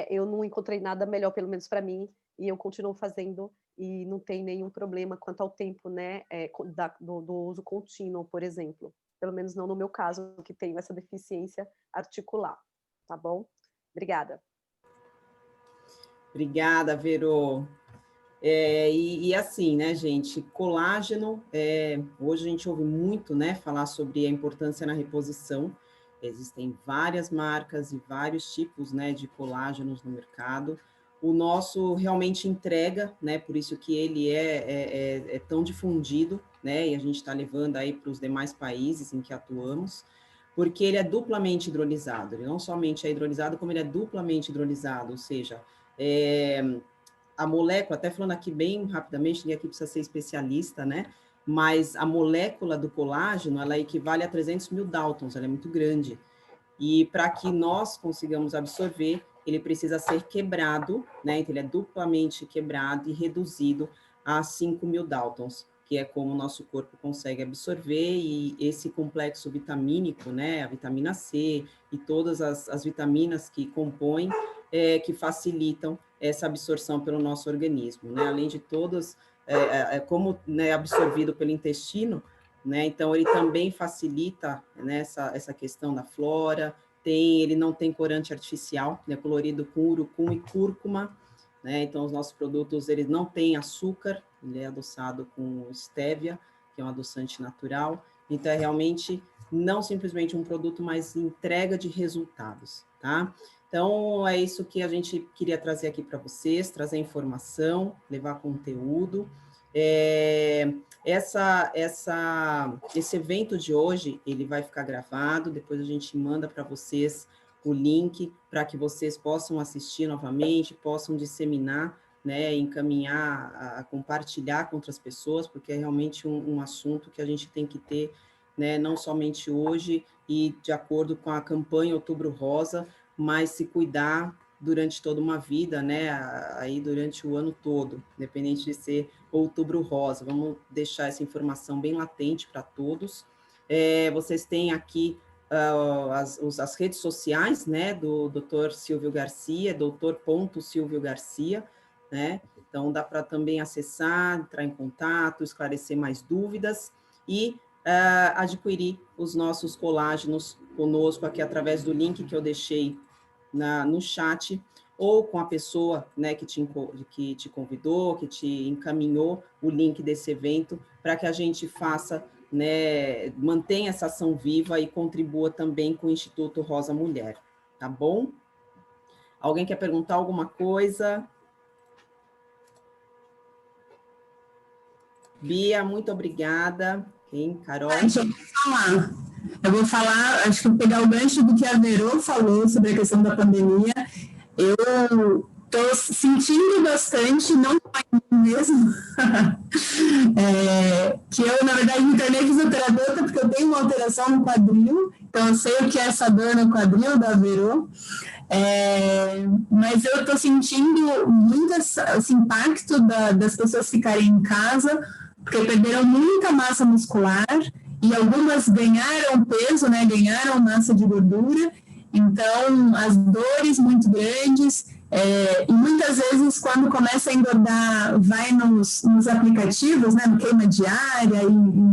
eu não encontrei nada melhor, pelo menos para mim, e eu continuo fazendo e não tem nenhum problema quanto ao tempo, né, do uso contínuo, por exemplo. Pelo menos não no meu caso, que tenho essa deficiência articular, tá bom? Obrigada. Obrigada, Vero. E assim, né, gente, colágeno, hoje a gente ouve muito, né, falar sobre a importância na reposição. Existem várias marcas e vários tipos, né, de colágenos no mercado. O nosso realmente entrega, né, por isso que ele é tão difundido, né, e a gente está levando aí para os demais países em que atuamos, porque ele é duplamente hidrolisado. Ele não somente é hidrolisado, como ele é duplamente hidrolisado, ou seja, a molécula, até falando aqui bem rapidamente, ninguém aqui precisa ser especialista, né? Mas a molécula do colágeno, ela equivale a 300 mil Daltons, ela é muito grande. E para que nós consigamos absorver, ele precisa ser quebrado, né? Então, ele é duplamente quebrado e reduzido a 5 mil Daltons, que é como o nosso corpo consegue absorver, e esse complexo vitamínico, né? A vitamina C e todas as vitaminas que compõem, que facilitam essa absorção pelo nosso organismo, né? Além de todas, como, né, absorvido pelo intestino, né? Então, ele também facilita, né, essa questão da flora, ele não tem corante artificial, né, colorido com urucum e cúrcuma, né? Então, os nossos produtos, eles não têm açúcar, ele é adoçado com estévia, que é um adoçante natural. Então, é realmente não simplesmente um produto, mas entrega de resultados, tá? Então, é isso que a gente queria trazer aqui para vocês, trazer informação, levar conteúdo. Esse evento de hoje, ele vai ficar gravado, depois a gente manda para vocês o link para que vocês possam assistir novamente, possam disseminar, né, encaminhar, a compartilhar com outras pessoas, porque é realmente um assunto que a gente tem que ter, né, não somente hoje e de acordo com a campanha Outubro Rosa, mas se cuidar durante toda uma vida, né, aí durante o ano todo, independente de ser Outubro Rosa. Vamos deixar essa informação bem latente para todos. Vocês têm aqui as redes sociais, né, do Dr. Silvio Garcia, Dr. Garcia, né, então dá para também acessar, entrar em contato, esclarecer mais dúvidas e adquirir os nossos colágenos conosco aqui através do link que eu deixei no chat, ou com a pessoa, né, que te convidou, que te encaminhou o link desse evento, para que a gente faça, né, mantenha essa ação viva e contribua também com o Instituto Rosa Mulher, tá bom? Alguém quer perguntar alguma coisa? Bia, muito obrigada. Carol? Deixa eu falar. Eu vou falar, acho que vou pegar o gancho do que a Verô falou sobre a questão da pandemia. Eu estou sentindo bastante, não mesmo, que eu, na verdade, me tornei fisioterapeuta porque eu tenho uma alteração no quadril, então eu sei o que é essa dor no quadril da Verô. Mas eu estou sentindo muito esse impacto das pessoas ficarem em casa, porque perderam muita massa muscular e algumas ganharam peso, né, ganharam massa de gordura, então as dores muito grandes, e muitas vezes quando começa a engordar, vai nos aplicativos, né, no queima diária,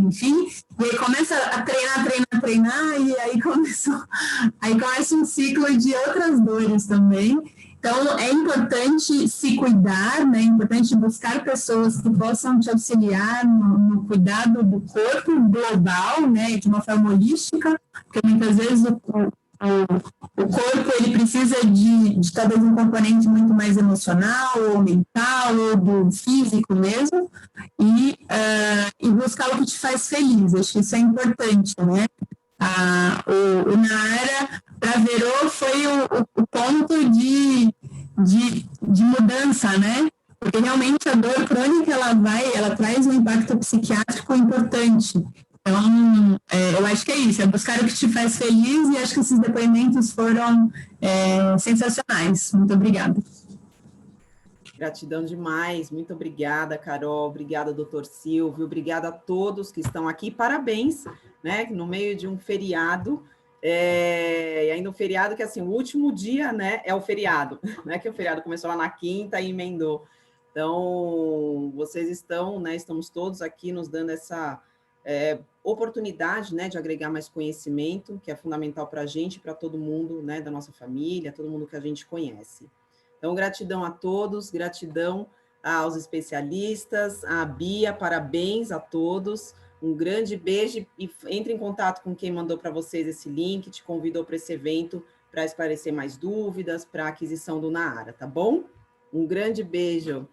enfim, e aí começa a treinar, e aí começa um ciclo de outras dores também. Então, é importante se cuidar, né? É importante buscar pessoas que possam te auxiliar no cuidado do corpo global, né? De uma forma holística, porque muitas vezes o corpo ele precisa de talvez um componente muito mais emocional, ou mental, ou do físico mesmo, e buscar o que te faz feliz. Acho que isso é importante, né? O Nara, para Verô, foi o ponto de mudança, né? Porque realmente a dor crônica, ela traz um impacto psiquiátrico importante. Então, eu acho que é isso, é buscar o que te faz feliz, e acho que esses depoimentos foram sensacionais. Muito obrigada. Gratidão demais, muito obrigada, Carol, obrigada, doutor Silvio, obrigada a todos que estão aqui, parabéns, né, no meio de um feriado, e ainda um feriado que, assim, o último dia, né, é o feriado, né, que o feriado começou lá na quinta e emendou, então, vocês estão, né, estamos todos aqui nos dando essa oportunidade, né, de agregar mais conhecimento, que é fundamental para a gente, para todo mundo, né, da nossa família, todo mundo que a gente conhece. Então, gratidão a todos, gratidão aos especialistas, à Bia, parabéns a todos, um grande beijo, e entre em contato com quem mandou para vocês esse link, te convidou para esse evento, para esclarecer mais dúvidas, para a aquisição do Naara, tá bom? Um grande beijo.